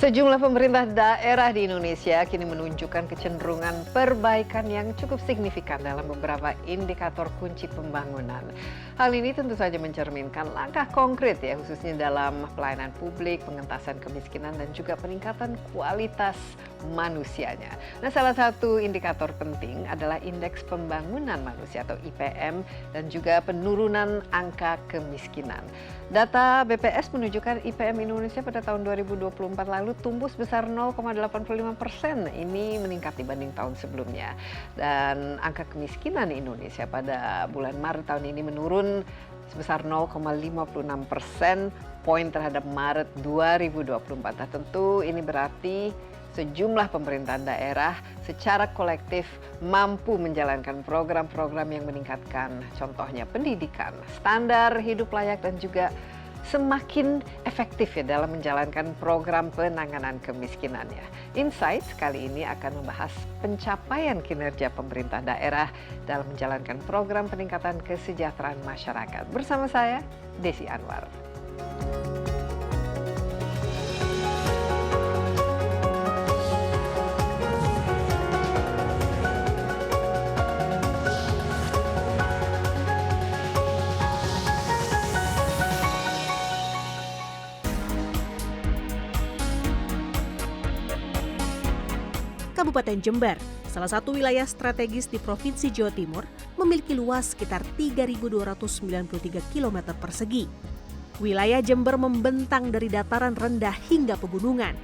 Sejumlah pemerintah daerah di Indonesia kini menunjukkan kecenderungan perbaikan yang cukup signifikan dalam beberapa indikator kunci pembangunan. Hal ini tentu saja mencerminkan langkah konkret ya, khususnya dalam pelayanan publik, pengentasan kemiskinan, dan juga peningkatan kualitas manusianya. Nah, salah satu indikator penting adalah Indeks Pembangunan Manusia atau IPM dan juga penurunan angka kemiskinan. Data BPS menunjukkan IPM Indonesia pada tahun 2024 lalu tumbuh sebesar 0,85%. Ini meningkat dibanding tahun sebelumnya. Dan angka kemiskinan Indonesia pada bulan Maret tahun ini menurun sebesar 0,56% poin terhadap Maret 2024. Nah, tentu ini berarti sejumlah pemerintahan daerah secara kolektif mampu menjalankan program-program yang meningkatkan contohnya pendidikan, standar hidup layak, dan juga semakin efektif ya dalam menjalankan program penanganan kemiskinannya. Insight kali ini akan membahas pencapaian kinerja pemerintah daerah dalam menjalankan program peningkatan kesejahteraan masyarakat. Bersama saya, Desi Anwar. Kabupaten Jember, salah satu wilayah strategis di Provinsi Jawa Timur, memiliki luas sekitar 3.293 km persegi. Wilayah Jember membentang dari dataran rendah hingga pegunungan.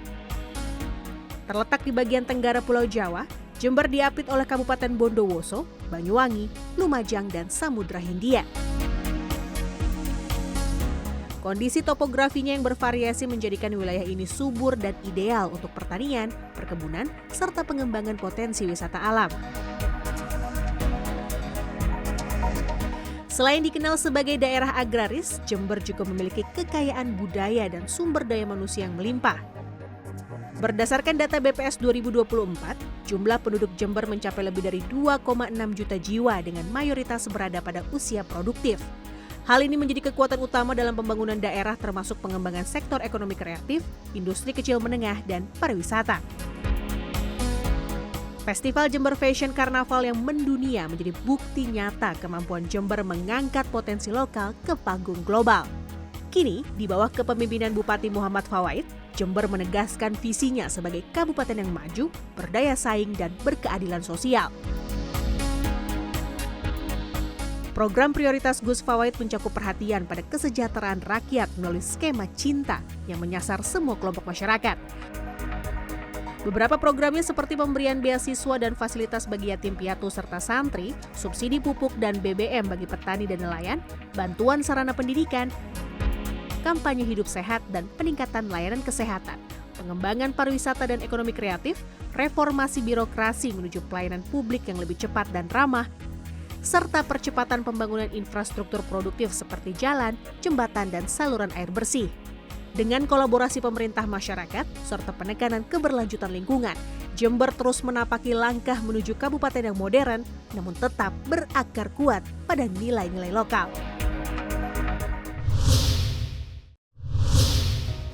Terletak di bagian tenggara Pulau Jawa, Jember diapit oleh Kabupaten Bondowoso, Banyuwangi, Lumajang, dan Samudra Hindia. Kondisi topografinya yang bervariasi menjadikan wilayah ini subur dan ideal untuk pertanian, perkebunan, serta pengembangan potensi wisata alam. Selain dikenal sebagai daerah agraris, Jember juga memiliki kekayaan budaya dan sumber daya manusia yang melimpah. Berdasarkan data BPS 2024, jumlah penduduk Jember mencapai lebih dari 2,6 juta jiwa dengan mayoritas berada pada usia produktif. Hal ini menjadi kekuatan utama dalam pembangunan daerah termasuk pengembangan sektor ekonomi kreatif, industri kecil menengah, dan pariwisata. Festival Jember Fashion Carnaval yang mendunia menjadi bukti nyata kemampuan Jember mengangkat potensi lokal ke panggung global. Kini, di bawah kepemimpinan Bupati Muhammad Fawait, Jember menegaskan visinya sebagai kabupaten yang maju, berdaya saing, dan berkeadilan sosial. Program prioritas Gus Fawait mencakup perhatian pada kesejahteraan rakyat melalui skema Cinta yang menyasar semua kelompok masyarakat. Beberapa programnya seperti pemberian beasiswa dan fasilitas bagi yatim piatu serta santri, subsidi pupuk dan BBM bagi petani dan nelayan, bantuan sarana pendidikan, kampanye hidup sehat dan peningkatan layanan kesehatan, pengembangan pariwisata dan ekonomi kreatif, reformasi birokrasi menuju pelayanan publik yang lebih cepat dan ramah, serta percepatan pembangunan infrastruktur produktif seperti jalan, jembatan, dan saluran air bersih. Dengan kolaborasi pemerintah masyarakat, serta penekanan keberlanjutan lingkungan, Jember terus menapaki langkah menuju kabupaten yang modern, namun tetap berakar kuat pada nilai-nilai lokal.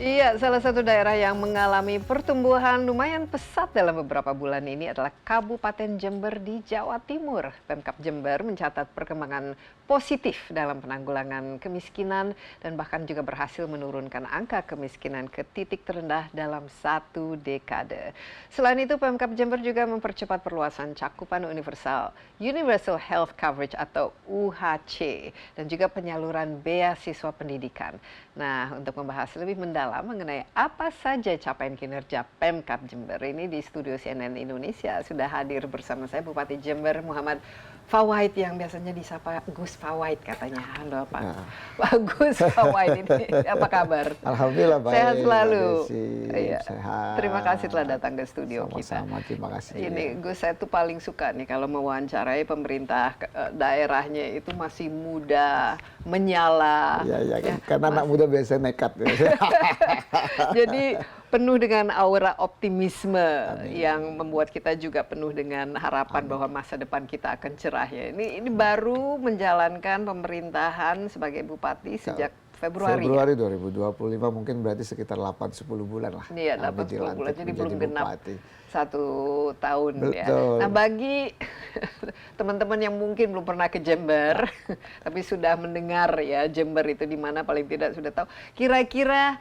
Iya, salah satu daerah yang mengalami pertumbuhan lumayan pesat dalam beberapa bulan ini adalah Kabupaten Jember di Jawa Timur. Pemkab Jember mencatat perkembangan positif dalam penanggulangan kemiskinan dan bahkan juga berhasil menurunkan angka kemiskinan ke titik terendah dalam 1 dekade. Selain itu, Pemkab Jember juga mempercepat perluasan cakupan Universal Health Coverage atau UHC dan juga penyaluran beasiswa pendidikan. Nah, untuk membahas lebih mendalam mengenai apa saja capaian kinerja Pemkab Jember ini, di studio CNN Indonesia sudah hadir bersama saya Bupati Jember Muhammad Fawait yang biasanya disapa Gus Fawait katanya. Halo Pak. Ya. Pak Gus Fawait ini apa kabar? Alhamdulillah baik. Sehat selalu. Iya. Sehat. Terima kasih telah datang ke studio Sama-sama, kita. terima kasih. Ini Gus, saya tuh paling suka nih kalau mewawancarai pemerintah daerahnya itu masih muda, menyala. Iya, ya, karena anak muda biasanya nekat. Jadi penuh dengan aura optimisme. Amin. Yang membuat kita juga penuh dengan harapan. Amin. Bahwa masa depan kita akan cerah ya. Ini baru menjalankan pemerintahan sebagai bupati sejak Februari. Februari 2025 mungkin berarti sekitar 8-10 bulan lah. Iya, kami 8-10 bulan, jadi belum menjadi genap bupati. 1 tahun ya. Betul. Nah, bagi teman-teman yang mungkin belum pernah ke Jember, tapi sudah mendengar ya Jember itu di mana, paling tidak sudah tahu. Kira-kira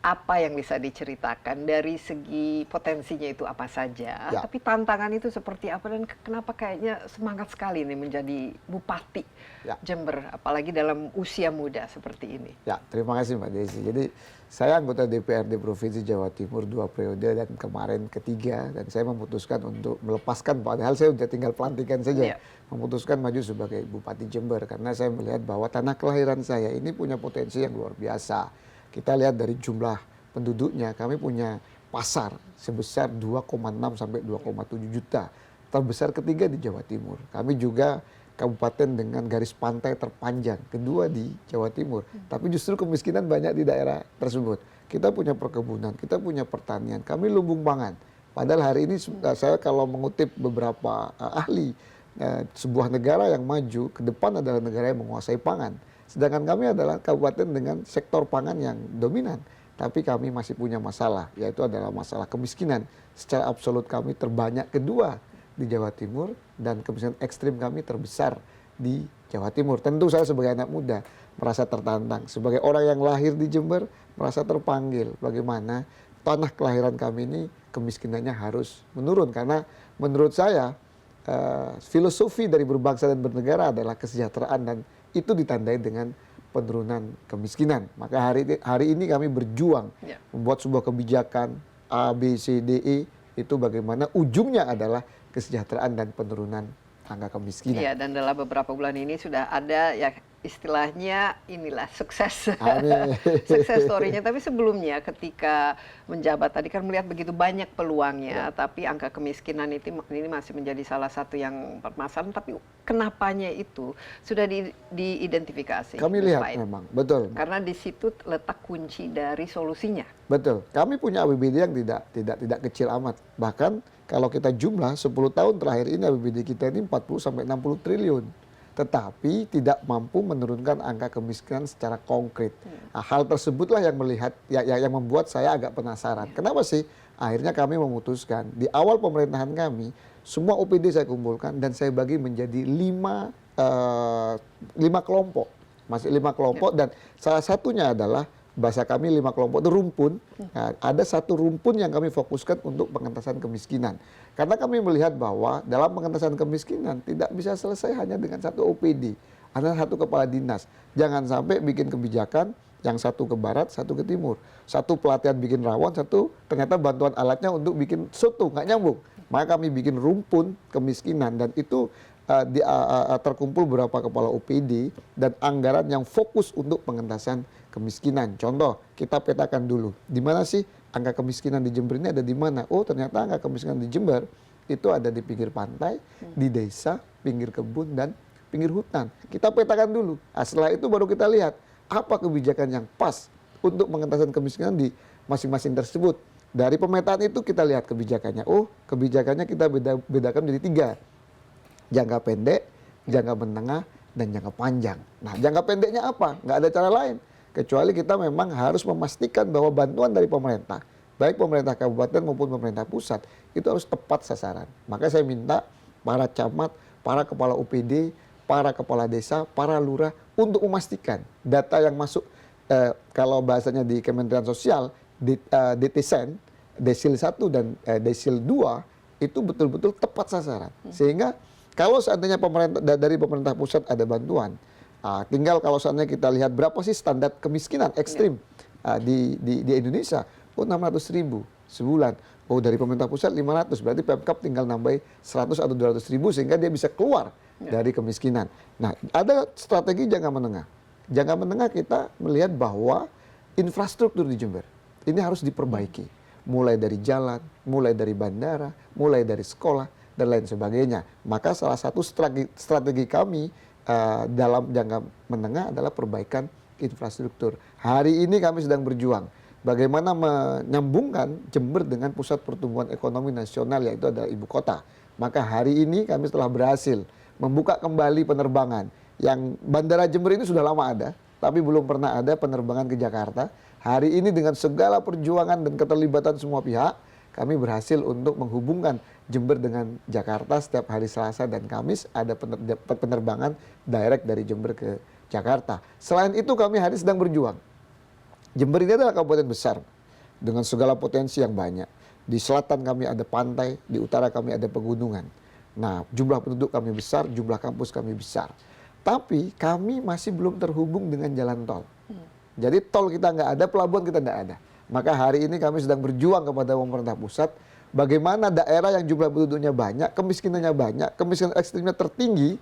apa yang bisa diceritakan dari segi potensinya itu apa saja, Ya. tapi tantangan itu seperti apa dan kenapa kayaknya semangat sekali nih menjadi bupati Ya. Jember, apalagi dalam usia muda seperti ini. Ya, terima kasih Mbak Desi. Jadi saya anggota DPRD Provinsi Jawa Timur 2 periode dan kemarin ketiga, dan saya memutuskan untuk melepaskan, padahal saya sudah tinggal pelantikan saja, Iya. memutuskan maju sebagai Bupati Jember karena saya melihat bahwa tanah kelahiran saya ini punya potensi yang luar biasa. Kita lihat dari jumlah penduduknya, kami punya pasar sebesar 2,6 sampai 2,7 juta. Terbesar ketiga di Jawa Timur. Kami juga kabupaten dengan garis pantai terpanjang, kedua di Jawa Timur. Tapi justru kemiskinan banyak di daerah tersebut. Kita punya perkebunan, kita punya pertanian, kami lumbung pangan. Padahal hari ini saya kalau mengutip beberapa ahli, sebuah negara yang maju ke depan adalah negara yang menguasai pangan. Sedangkan kami adalah kabupaten dengan sektor pangan yang dominan. Tapi kami masih punya masalah, yaitu adalah masalah kemiskinan. Secara absolut kami terbanyak kedua di Jawa Timur, dan kemiskinan ekstrim kami terbesar di Jawa Timur. Tentu saya sebagai anak muda merasa tertantang. Sebagai orang yang lahir di Jember, merasa terpanggil bagaimana tanah kelahiran kami ini kemiskinannya harus menurun. Karena menurut saya filosofi dari berbangsa dan bernegara adalah kesejahteraan, dan itu ditandai dengan penurunan kemiskinan. Maka hari ini kami berjuang membuat sebuah kebijakan A, B, C, D, E, itu bagaimana ujungnya adalah kesejahteraan dan penurunan angka kemiskinan. Iya, dan dalam beberapa bulan ini sudah ada ya istilahnya inilah sukses sukses story-nya. Tapi sebelumnya ketika menjabat tadi kan melihat begitu banyak peluangnya, tapi angka kemiskinan itu ini masih menjadi salah satu yang permasalahan. Tapi kenapanya itu sudah diidentifikasi. Kami lihat memang, betul. Karena di situ letak kunci dari solusinya. Betul. Kami punya APBD yang tidak kecil amat. Bahkan kalau kita jumlah 10 tahun terakhir ini APBD kita ini 40 sampai 60 triliun. Tetapi tidak mampu menurunkan angka kemiskinan secara konkret. Nah, hal tersebutlah yang yang membuat saya agak penasaran. Kenapa sih akhirnya kami memutuskan di awal pemerintahan kami semua OPD saya kumpulkan dan saya bagi menjadi 5 kelompok. Masih 5 kelompok, dan salah satunya adalah bahasa kami 5 kelompok itu rumpun. Nah, ada satu rumpun yang kami fokuskan untuk pengentasan kemiskinan. Karena kami melihat bahwa dalam pengentasan kemiskinan tidak bisa selesai hanya dengan satu OPD. Ada satu kepala dinas. Jangan sampai bikin kebijakan yang satu ke barat, satu ke timur. Satu pelatihan bikin rawon, satu ternyata bantuan alatnya untuk bikin soto, nggak nyambung. Maka kami bikin rumpun kemiskinan, dan itu terkumpul beberapa kepala OPD dan anggaran yang fokus untuk pengentasan kemiskinan. Contoh, kita petakan dulu, di mana sih angka kemiskinan di Jember ini ada di mana? Oh, ternyata angka kemiskinan di Jember itu ada di pinggir pantai, di desa, pinggir kebun, dan pinggir hutan. Kita petakan dulu. Nah, setelah itu baru kita lihat apa kebijakan yang pas untuk pengentasan kemiskinan di masing-masing tersebut. Dari pemetaan itu kita lihat kebijakannya. Oh, kebijakannya kita bedakan menjadi 3. Jangka pendek, jangka menengah, dan jangka panjang. Nah, jangka pendeknya apa? Nggak ada cara lain. Kecuali kita memang harus memastikan bahwa bantuan dari pemerintah, baik pemerintah kabupaten maupun pemerintah pusat, itu harus tepat sasaran. Maka saya minta para camat, para kepala OPD, para kepala desa, para lurah untuk memastikan data yang masuk, kalau bahasanya di Kementerian Sosial, DTSEN, Desil 1 dan Desil 2, itu betul-betul tepat sasaran. Sehingga kalau seandainya dari pemerintah pusat ada bantuan, tinggal kalau seandainya kita lihat berapa sih standar kemiskinan ekstrim di Indonesia, 600.000 sebulan. Oh, dari pemerintah pusat 500, berarti Pemkab tinggal nambahin 100 atau 200.000 sehingga dia bisa keluar dari kemiskinan. Nah, ada strategi jangka menengah. Jangka menengah kita melihat bahwa infrastruktur di Jember ini harus diperbaiki. Mulai dari jalan, mulai dari bandara, mulai dari sekolah, dan lain sebagainya. Maka salah satu strategi kami dalam jangka menengah adalah perbaikan infrastruktur. Hari ini kami sedang berjuang bagaimana menyambungkan Jember dengan pusat pertumbuhan ekonomi nasional, yaitu adalah ibu kota. Maka hari ini kami setelah berhasil membuka kembali penerbangan yang Bandara Jember ini sudah lama ada, tapi belum pernah ada penerbangan ke Jakarta. Hari ini dengan segala perjuangan dan keterlibatan semua pihak, kami berhasil untuk menghubungkan Jember dengan Jakarta. Setiap hari Selasa dan Kamis ada penerbangan direct dari Jember ke Jakarta. Selain itu kami hari sedang berjuang. Jember ini adalah kabupaten besar dengan segala potensi yang banyak. Di selatan kami ada pantai, di utara kami ada pegunungan. Nah, jumlah penduduk kami besar, jumlah kampus kami besar. Tapi kami masih belum terhubung dengan jalan tol. Jadi tol kita nggak ada, pelabuhan kita nggak ada. Maka hari ini kami sedang berjuang kepada pemerintah pusat, bagaimana daerah yang jumlah penduduknya banyak, kemiskinannya banyak, kemiskinan ekstrimnya tertinggi,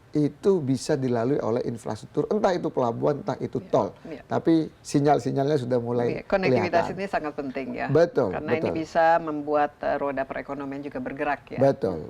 itu bisa dilalui oleh infrastruktur, entah itu pelabuhan, entah itu tol. Tapi sinyal-sinyalnya sudah mulai konektivitas kelihatan. ini sangat penting ya. Betul. Karena ini bisa membuat roda perekonomian juga bergerak ya. Betul.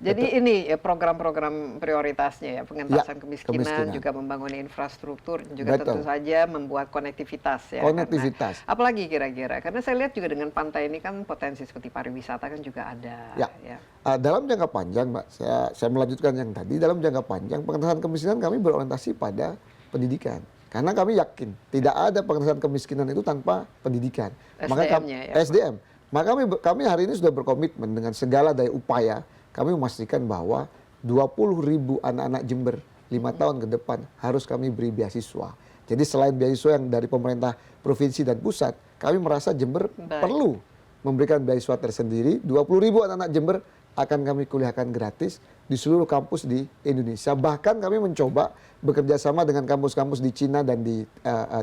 Jadi ini ya program-program prioritasnya ya, pengentasan kemiskinan, juga membangun infrastruktur, juga tentu saja membuat konektivitas ya. Konektivitas. Karena, apalagi kira-kira, karena saya lihat juga dengan pantai ini kan potensi seperti pariwisata kan juga ada. Ya. Dalam jangka panjang, Mbak, saya melanjutkan yang tadi. Dalam jangka panjang pengentasan kemiskinan kami berorientasi pada pendidikan. Karena kami yakin tidak ada pengentasan kemiskinan itu tanpa pendidikan. SDM. Maka kami hari ini sudah berkomitmen dengan segala daya upaya. Kami memastikan bahwa 20.000 anak-anak Jember 5 tahun ke depan harus kami beri beasiswa. Jadi selain beasiswa yang dari pemerintah provinsi dan pusat, kami merasa Jember perlu memberikan beasiswa tersendiri. 20.000 anak-anak Jember akan kami kuliahkan gratis di seluruh kampus di Indonesia. Bahkan kami mencoba bekerja sama dengan kampus-kampus di Cina dan di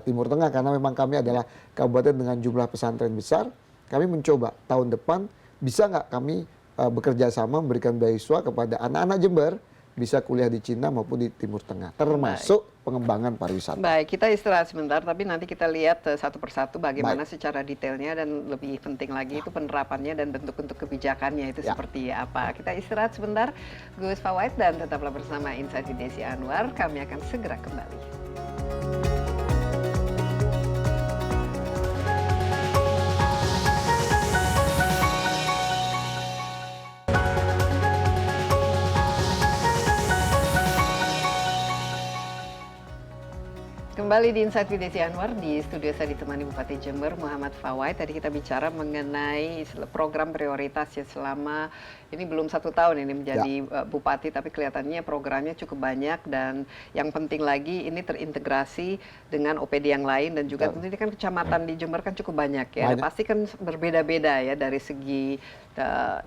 Timur Tengah, karena memang kami adalah kabupaten dengan jumlah pesantren besar. Kami mencoba tahun depan bisa nggak kami bekerja sama memberikan beasiswa kepada anak-anak Jember bisa kuliah di Cina maupun di Timur Tengah, termasuk pengembangan pariwisata. Baik, kita istirahat sebentar, tapi nanti kita lihat satu persatu bagaimana secara detailnya, dan lebih penting lagi itu penerapannya dan bentuk-bentuk kebijakannya itu seperti apa. Kita istirahat sebentar, Gus Fawait, dan tetaplah bersama Insight with Desi Anwar. Kami akan segera kembali. Kembali di Insight with Desi Anwar, di studio saya ditemani Bupati Jember Muhammad Fawait. Tadi kita bicara mengenai program prioritas ya, selama ini belum 1 tahun ini menjadi Bupati, tapi kelihatannya programnya cukup banyak, dan yang penting lagi ini terintegrasi dengan OPD yang lain, dan juga tentu ini kan kecamatan di Jember kan cukup banyak ya. Pasti kan berbeda-beda ya dari segi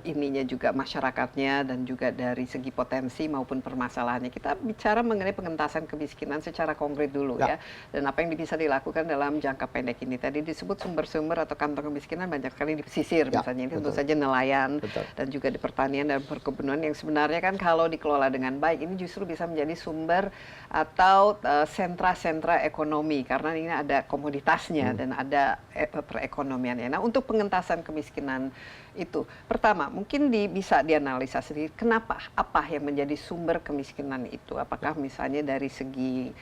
ininya juga masyarakatnya, dan juga dari segi potensi maupun permasalahannya. Kita bicara mengenai pengentasan kemiskinan secara konkret dulu ya. Dan apa yang bisa dilakukan dalam jangka pendek ini. Tadi disebut sumber-sumber atau kantong kemiskinan banyak sekali di pesisir, misalnya ini tentu saja nelayan, dan juga di pertanian dan perkebunan, yang sebenarnya kan kalau dikelola dengan baik ini justru bisa menjadi sumber atau sentra-sentra ekonomi, karena ini ada komoditasnya dan ada perekonomiannya. Nah, untuk pengentasan kemiskinan itu, pertama mungkin bisa dianalisa sendiri kenapa, apa yang menjadi sumber kemiskinan itu. Apakah misalnya dari segi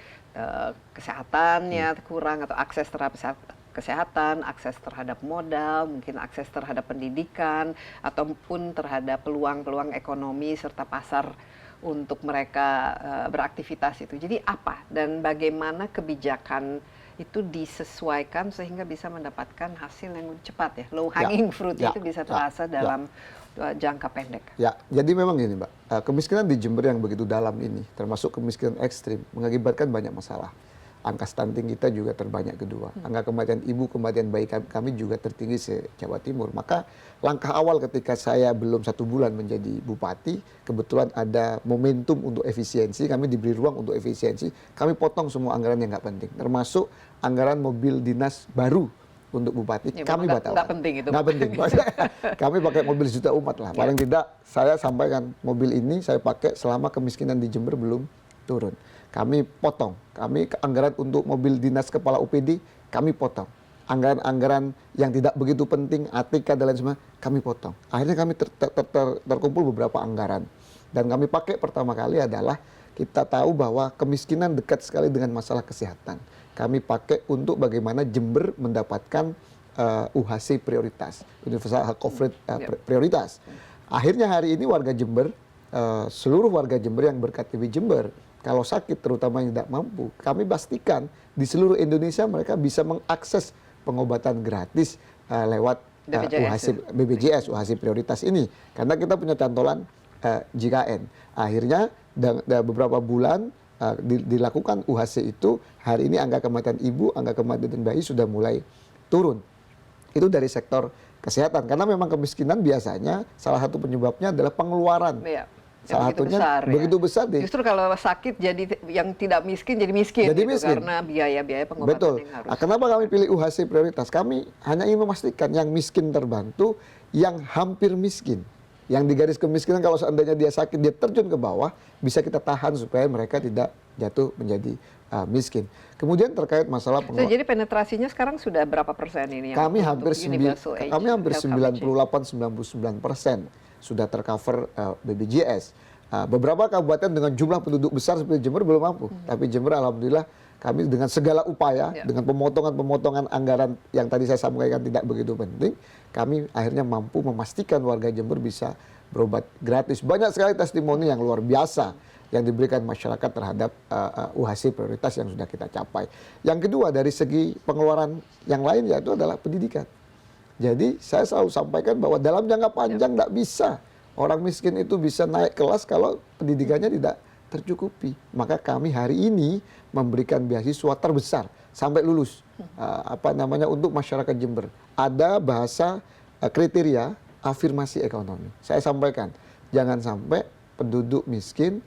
kesehatannya kurang, atau akses terhadap kesehatan, akses terhadap modal, mungkin akses terhadap pendidikan, ataupun terhadap peluang-peluang ekonomi serta pasar untuk mereka beraktivitas itu. Jadi apa dan bagaimana kebijakan itu disesuaikan sehingga bisa mendapatkan hasil yang cepat ya, low hanging fruit itu bisa terasa dalam jangka pendek. Ya, jadi memang gini Mbak, kemiskinan di Jember yang begitu dalam ini, termasuk kemiskinan ekstrim, mengakibatkan banyak masalah. Angka stunting kita juga terbanyak kedua. Angka kematian ibu, kematian bayi kami juga tertinggi se-Jawa Timur. Maka langkah awal ketika saya belum 1 bulan menjadi bupati, kebetulan ada momentum untuk efisiensi, kami diberi ruang untuk efisiensi, kami potong semua anggaran yang nggak penting, termasuk anggaran mobil dinas baru untuk bupati, ya, kami batalkan. Nggak penting itu. Nggak penting. Kami pakai mobil sejuta umat lah. Paling tidak saya sampaikan, mobil ini saya pakai selama kemiskinan di Jember belum turun. Kami potong, anggaran untuk mobil dinas kepala UPD, kami potong. Anggaran-anggaran yang tidak begitu penting, ATK dan lain sebagainya, kami potong. Akhirnya kami terkumpul beberapa anggaran. Dan kami pakai pertama kali adalah, kita tahu bahwa kemiskinan dekat sekali dengan masalah kesehatan. Kami pakai untuk bagaimana Jember mendapatkan UHC prioritas, Universal Health Coverage prioritas. Akhirnya hari ini warga Jember, seluruh warga Jember yang berKTP Jember, kalau sakit terutama yang tidak mampu, kami pastikan di seluruh Indonesia mereka bisa mengakses pengobatan gratis lewat BPJS, UHC prioritas ini. Karena kita punya cantolan JKN. Akhirnya beberapa bulan dilakukan UHC itu, hari ini angka kematian ibu, angka kematian bayi sudah mulai turun. Itu dari sektor kesehatan. Karena memang kemiskinan biasanya salah satu penyebabnya adalah pengeluaran. Iya. Salah satunya begitu besar deh. Justru kalau sakit jadi yang tidak miskin jadi miskin, jadi gitu, miskin. karena biaya-biaya pengobatan Betul. yang harus. Nah, kenapa kami pilih UHC prioritas? Kami hanya ingin memastikan yang miskin terbantu, yang hampir miskin, yang di garis kemiskinan kalau seandainya dia sakit dia terjun ke bawah, bisa kita tahan supaya mereka tidak jatuh menjadi miskin. Kemudian terkait masalah jadi penetrasinya sekarang sudah berapa persen ini? Kami hampir 98-99% sudah tercover BPJS. Beberapa kabupaten dengan jumlah penduduk besar seperti Jember belum mampu, tapi Jember alhamdulillah kami dengan segala upaya, dengan pemotongan-pemotongan anggaran yang tadi saya sampaikan tidak begitu penting, kami akhirnya mampu memastikan warga Jember bisa berobat gratis. Banyak sekali testimoni yang luar biasa yang diberikan masyarakat terhadap UHC prioritas yang sudah kita capai. Yang kedua dari segi pengeluaran yang lain yaitu adalah pendidikan. Jadi saya selalu sampaikan bahwa dalam jangka panjang tidak bisa orang miskin itu bisa naik kelas kalau pendidikannya tidak tercukupi. Maka kami hari ini memberikan beasiswa terbesar sampai lulus untuk masyarakat Jember. Ada bahasa kriteria afirmasi ekonomi. Saya sampaikan jangan sampai penduduk miskin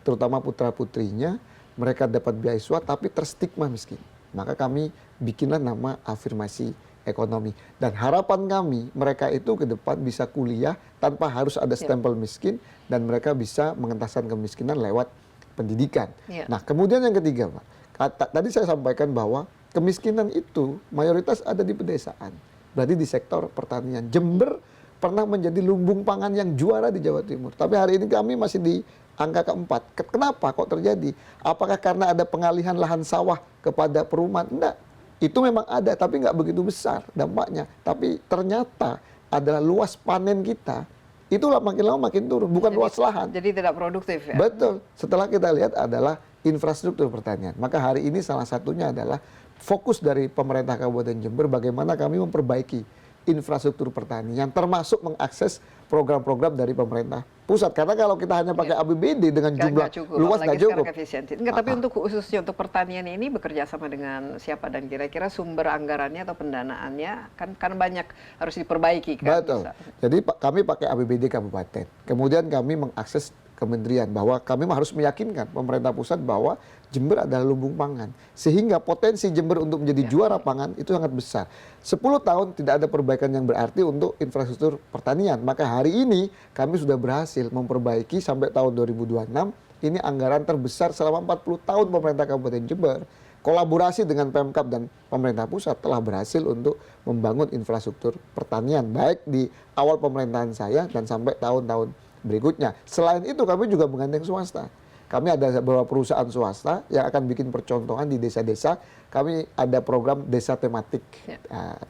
terutama putra-putrinya mereka dapat beasiswa tapi terstigma miskin. Maka kami bikinlah nama afirmasi ekonomi. Dan harapan kami mereka itu ke depan bisa kuliah tanpa harus ada stempel miskin dan mereka bisa mengentasan kemiskinan lewat pendidikan. Nah kemudian yang ketiga Pak, tadi saya sampaikan bahwa kemiskinan itu mayoritas ada di pedesaan. Berarti di sektor pertanian. Jember pernah menjadi lumbung pangan yang juara di Jawa Timur. Tapi hari ini kami masih di angka keempat. Kenapa kok terjadi? Apakah karena ada pengalihan lahan sawah kepada perumahan? Enggak. Itu memang ada, tapi nggak begitu besar dampaknya. Tapi ternyata adalah luas panen kita, itulah makin lama makin turun, bukan luas lahan. Jadi tidak produktif ya? Betul. Setelah kita lihat adalah infrastruktur pertanian. Maka hari ini salah satunya adalah fokus dari pemerintah Kabupaten Jember bagaimana kami memperbaiki infrastruktur pertanian, termasuk mengakses program-program dari pemerintah pusat. Karena kalau kita hanya pakai APBD dengan jumlah luas nggak cukup. Tapi untuk khususnya untuk pertanian ini bekerja sama dengan siapa dan kira-kira sumber anggarannya atau pendanaannya kan banyak harus diperbaiki kan? Betul. Jadi kami pakai APBD kabupaten. Kemudian kami mengakses kementerian bahwa kami harus meyakinkan pemerintah pusat bahwa Jember adalah lumbung pangan. Sehingga potensi Jember untuk menjadi juara pangan itu sangat besar. 10 tahun tidak ada perbaikan yang berarti untuk infrastruktur pertanian. Maka hari ini kami sudah berhasil memperbaiki sampai tahun 2026. Ini anggaran terbesar selama 40 tahun pemerintah Kabupaten Jember. Kolaborasi dengan Pemkab dan pemerintah pusat telah berhasil untuk membangun infrastruktur pertanian. Baik di awal pemerintahan saya dan sampai tahun-tahun berikutnya. Selain itu kami juga menggandeng swasta. Kami ada beberapa perusahaan swasta yang akan bikin percontohan di desa-desa. Kami ada program desa tematik.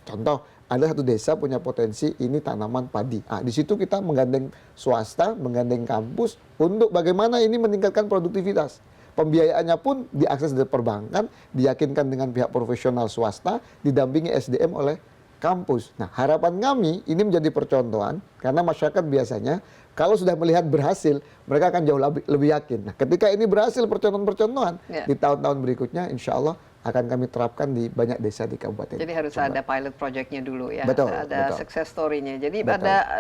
Contoh, ada satu desa punya potensi ini tanaman padi. Di situ kita menggandeng swasta, menggandeng kampus untuk bagaimana ini meningkatkan produktivitas. Pembiayaannya pun diakses dari perbankan, diyakinkan dengan pihak profesional swasta, didampingi SDM oleh kampus. Nah, harapan kami ini menjadi percontohan karena masyarakat biasanya kalau sudah melihat berhasil, mereka akan jauh lebih yakin. Nah, ketika ini berhasil percontohan-percontohan, di tahun-tahun berikutnya insya Allah akan kami terapkan di banyak desa di kabupaten. Jadi harus ada pilot projectnya dulu ya, betul, ada success story-nya. Jadi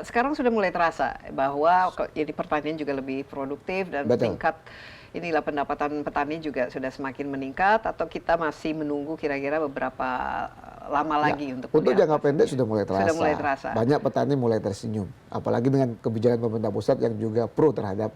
sekarang sudah mulai terasa bahwa ini pertanian juga lebih produktif dan tingkat inilah pendapatan petani juga sudah semakin meningkat, atau kita masih menunggu kira-kira beberapa lama lagi untuk jangka pendek sudah mulai terasa. Sudah mulai terasa. Banyak petani mulai tersenyum, apalagi dengan kebijakan pemerintah pusat yang juga pro terhadap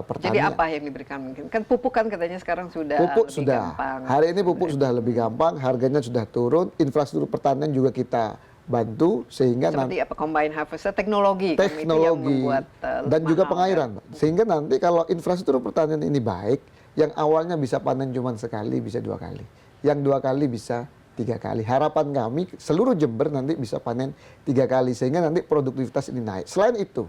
pertanian. Jadi apa yang diberikan mungkin? Kan pupuk kan katanya sekarang sudah lebih gampang. Hari ini pupuk sudah lebih gampang, harganya sudah turun, infrastruktur pertanian juga kita bantu sehingga seperti apa combine harvester, teknologi yang membuat dan juga pengairan, sehingga nanti kalau infrastruktur pertanian ini baik, yang awalnya bisa panen cuma sekali bisa 2 kali, yang 2 kali bisa 3 kali. Harapan kami seluruh Jember nanti bisa panen 3 kali sehingga nanti produktivitas ini naik. Selain itu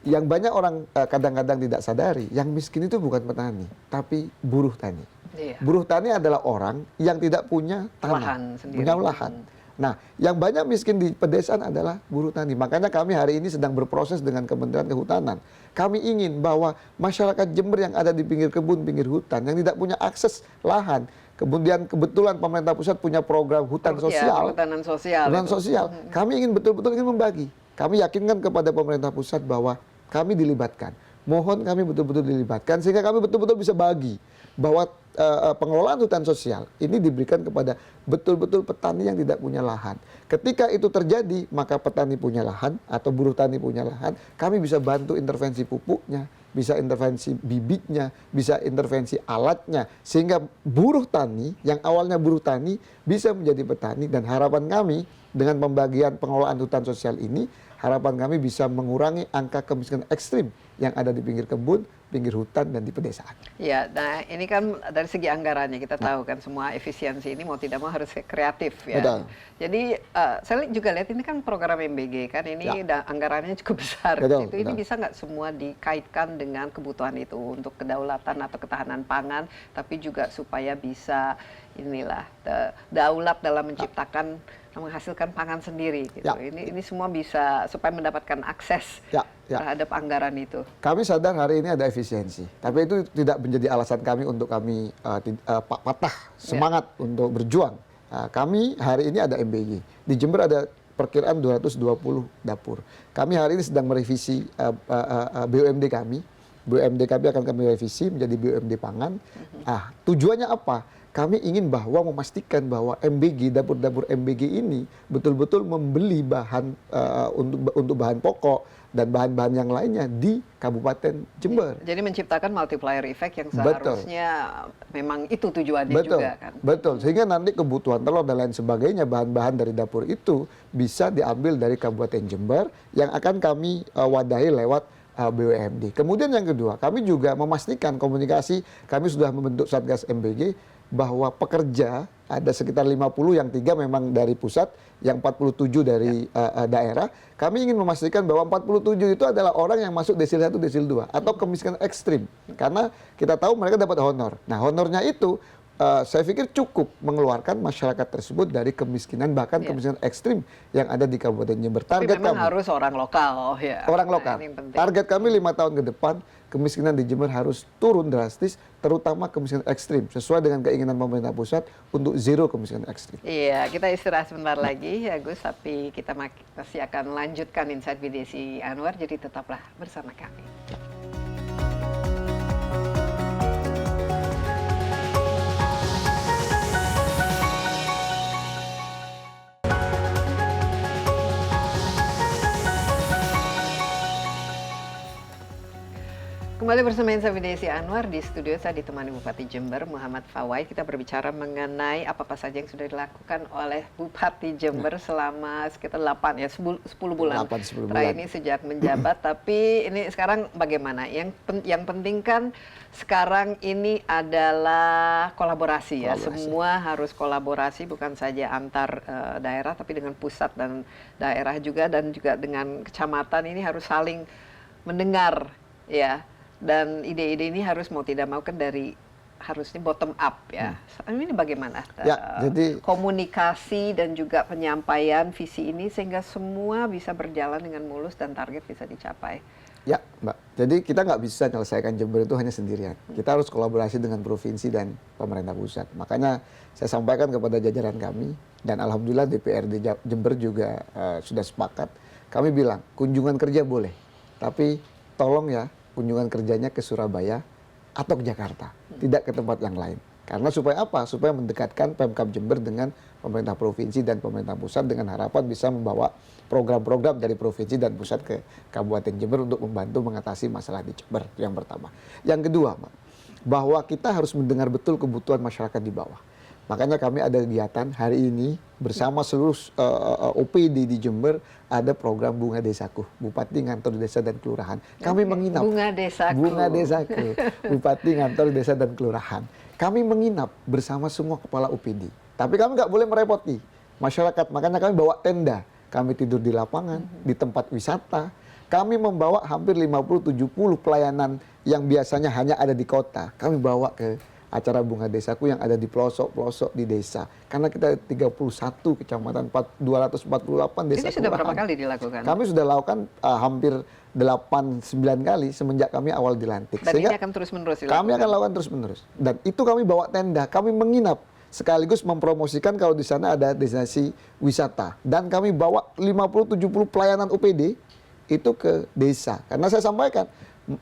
yang banyak orang kadang-kadang tidak sadari, yang miskin itu bukan petani, tapi buruh tani. Iya. Buruh tani adalah orang yang tidak punya tanah, Lahan sendiri. punya lahan. Nah, yang banyak miskin di pedesaan adalah buruh tani. Makanya kami hari ini sedang berproses dengan Kementerian Kehutanan. Kami ingin bahwa masyarakat Jember yang ada di pinggir kebun, pinggir hutan, yang tidak punya akses lahan, kemudian kebetulan pemerintah pusat punya program hutan sosial, Perhutanan sosial. hutan sosial. Kami ingin betul-betul ingin membagi. Kami yakinkan kepada pemerintah pusat bahwa kami dilibatkan. Mohon kami betul-betul dilibatkan sehingga kami betul-betul bisa bagi bahwa pengelolaan hutan sosial ini diberikan kepada betul-betul petani yang tidak punya lahan. Ketika itu terjadi, maka petani punya lahan atau buruh tani punya lahan, kami bisa bantu intervensi pupuknya, bisa intervensi bibitnya, bisa intervensi alatnya, sehingga buruh tani yang awalnya buruh tani bisa menjadi petani. Dan harapan kami dengan pembagian pengelolaan hutan sosial ini, harapan kami bisa mengurangi angka kemiskinan ekstrim yang ada di pinggir kebun, pinggir hutan, dan di pedesaan. Ya, nah ini kan dari segi anggarannya kita tahu kan semua efisiensi ini mau tidak mau harus kreatif ya. Betul. Jadi saya juga lihat ini kan program MBG kan ini anggarannya cukup besar. Betul, Itu ini betul. bisa nggak semua dikaitkan dengan kebutuhan itu untuk kedaulatan atau ketahanan pangan, tapi juga supaya bisa inilah daulat dalam menciptakan menghasilkan pangan sendiri gitu. Ya. Ini semua bisa supaya mendapatkan akses Ya. terhadap anggaran itu. Kami sadar hari ini ada efisiensi, tapi itu tidak menjadi alasan kami untuk kami patah semangat untuk berjuang. Kami hari ini ada MBG. Di Jember ada perkiraan 220 dapur. Kami hari ini sedang merevisi BUMD kami. BUMD kami akan kami revisi menjadi BUMD pangan. Tujuannya apa? Kami ingin bahwa memastikan bahwa MBG, dapur-dapur MBG ini betul-betul membeli bahan untuk bahan pokok dan bahan-bahan yang lainnya di Kabupaten Jember. Jadi menciptakan multiplier effect yang seharusnya memang itu tujuannya Betul, juga kan. betul. Sehingga nanti kebutuhan telur dan lain sebagainya, bahan-bahan dari dapur itu bisa diambil dari Kabupaten Jember yang akan kami wadahi lewat BUMD. Kemudian yang kedua, kami juga memastikan komunikasi, kami sudah membentuk Satgas MBG, bahwa pekerja ada sekitar 50 yang 3 memang dari pusat, yang 47 dari daerah. Kami ingin memastikan bahwa 47 itu adalah orang yang masuk desil 1, desil 2 atau kemiskinan ekstrim. Karena kita tahu mereka dapat honor. Nah, honornya itu saya pikir cukup mengeluarkan masyarakat tersebut dari kemiskinan, bahkan kemiskinan ekstrim yang ada di Kabupaten Jember. Tapi memang harus orang lokal ya. Orang lokal. Ini penting. Target kami 5 tahun ke depan, kemiskinan di Jember harus turun drastis, terutama kemiskinan ekstrim, sesuai dengan keinginan pemerintah pusat untuk zero kemiskinan ekstrim. Iya, kita istirahat sebentar lagi ya Gus, tapi kita masih akan lanjutkan Insight with Desi Anwar, jadi tetaplah bersama kami. Kembali bersama Insight with Desi Anwar. Di studio saya ditemani Bupati Jember Muhammad Fawait. Kita berbicara mengenai apa saja yang sudah dilakukan oleh Bupati Jember selama sekitar 10 bulan. 10 bulan. Terakhir ini sejak menjabat. Tapi ini sekarang bagaimana? Yang penting kan sekarang ini adalah kolaborasi ya. Semua harus kolaborasi, bukan saja antar daerah, tapi dengan pusat dan daerah juga, dan juga dengan kecamatan. Ini harus saling mendengar ya. Dan ide-ide ini harus mau tidak mau kan harusnya bottom up ya. Ini bagaimana jadi komunikasi dan juga penyampaian visi ini sehingga semua bisa berjalan dengan mulus dan target bisa dicapai. Ya, Mbak. Jadi kita nggak bisa menyelesaikan Jember itu hanya sendirian. Kita harus kolaborasi dengan provinsi dan pemerintah pusat. Makanya saya sampaikan kepada jajaran kami, dan alhamdulillah DPRD Jember juga sudah sepakat. Kami bilang kunjungan kerja boleh, tapi tolong ya kunjungan kerjanya ke Surabaya atau ke Jakarta, tidak ke tempat yang lain. Karena supaya apa? Supaya mendekatkan Pemkab Jember dengan pemerintah provinsi dan pemerintah pusat, dengan harapan bisa membawa program-program dari provinsi dan pusat ke Kabupaten Jember untuk membantu mengatasi masalah di Jember. Yang pertama. Yang kedua, Pak, bahwa kita harus mendengar betul kebutuhan masyarakat di bawah. Makanya kami ada kegiatan hari ini bersama seluruh OPD di Jember, ada program Bunga Desaku, Bupati Ngantor Desa dan Kelurahan. Kami menginap. Bunga Desaku. Bunga Desaku, Bupati Ngantor Desa dan Kelurahan. Kami menginap bersama semua kepala OPD. Tapi kami nggak boleh merepoti masyarakat, makanya kami bawa tenda. Kami tidur di lapangan, di tempat wisata. Kami membawa hampir 50-70 pelayanan yang biasanya hanya ada di kota. Kami bawa ke acara Bunga Desaku yang ada di pelosok-pelosok di desa. Karena kita 31 kecamatan, 248 desa. Ini sudah berapa kelurahan. kali dilakukan? Kami sudah lakukan hampir 8-9 kali semenjak kami awal dilantik. Dan Sehingga ini akan terus-menerus kami dilakukan? akan lakukan terus-menerus. Dan itu kami bawa tenda, kami menginap. Sekaligus mempromosikan kalau di sana ada destinasi wisata. Dan kami bawa 50-70 pelayanan UPD itu ke desa. Karena saya sampaikan,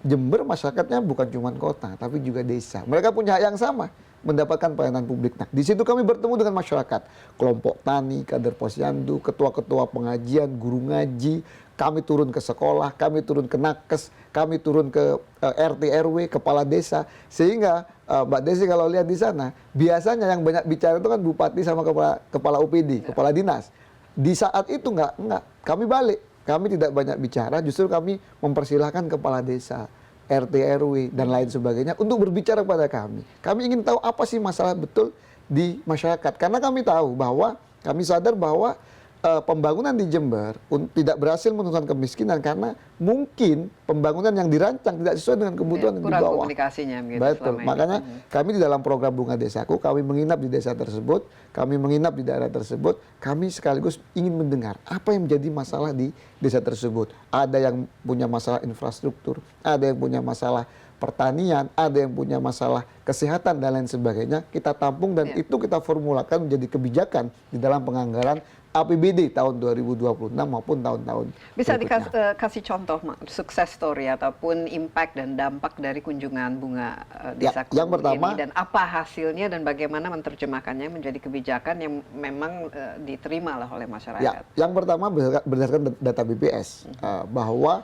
Jember masyarakatnya bukan cuma kota, tapi juga desa. Mereka punya hak yang sama mendapatkan pelayanan publik. Nah, di situ kami bertemu dengan masyarakat, kelompok tani, kader posyandu, ketua-ketua pengajian, guru ngaji. Kami turun ke sekolah, kami turun ke nakes, kami turun ke RT RW, kepala desa, sehingga Mbak Desi kalau lihat di sana, biasanya yang banyak bicara itu kan bupati sama kepala UPD, kepala dinas. Di saat itu enggak, kami balik. Kami tidak banyak bicara, justru kami mempersilahkan kepala desa, RT RW dan lain sebagainya untuk berbicara kepada kami. Kami ingin tahu apa sih masalah betul di masyarakat, karena kami tahu bahwa kami sadar bahwa pembangunan di Jember tidak berhasil menurunkan kemiskinan karena mungkin pembangunan yang dirancang tidak sesuai dengan kebutuhan yang di kurang bawah. komunikasinya begitu. Betul. Makanya kami di dalam program Bunga Desaku, kami menginap di desa tersebut, kami menginap di daerah tersebut, kami sekaligus ingin mendengar apa yang menjadi masalah di desa tersebut. Ada yang punya masalah infrastruktur, ada yang punya masalah pertanian, ada yang punya masalah kesehatan dan lain sebagainya. Kita tampung dan itu kita formulakan menjadi kebijakan di dalam penganggaran APBD tahun 2026 maupun tahun-tahun Bisa berikutnya. dikasih contoh sukses story ataupun impact dan dampak dari kunjungan Bunga Desaku yang pertama, ini, dan apa hasilnya dan bagaimana menerjemahkannya menjadi kebijakan yang memang diterima lah oleh masyarakat. Ya, yang pertama berdasarkan data BPS bahwa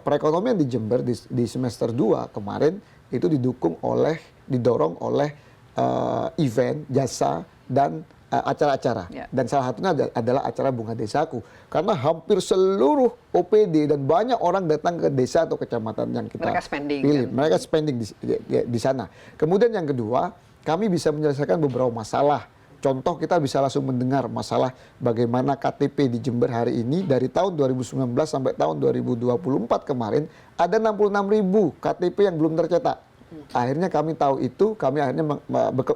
perekonomian di Jember di semester 2 kemarin itu didorong oleh event, jasa dan acara-acara. Dan salah satunya adalah acara Bunga Desaku. Karena hampir seluruh OPD dan banyak orang datang ke desa atau kecamatan yang kita pilih. Mereka spending di sana. Kemudian yang kedua, kami bisa menyelesaikan beberapa masalah. Contoh, kita bisa langsung mendengar masalah bagaimana KTP di Jember hari ini dari tahun 2019 sampai tahun 2024 kemarin ada 66.000 KTP yang belum tercetak. Akhirnya kami tahu itu, kami akhirnya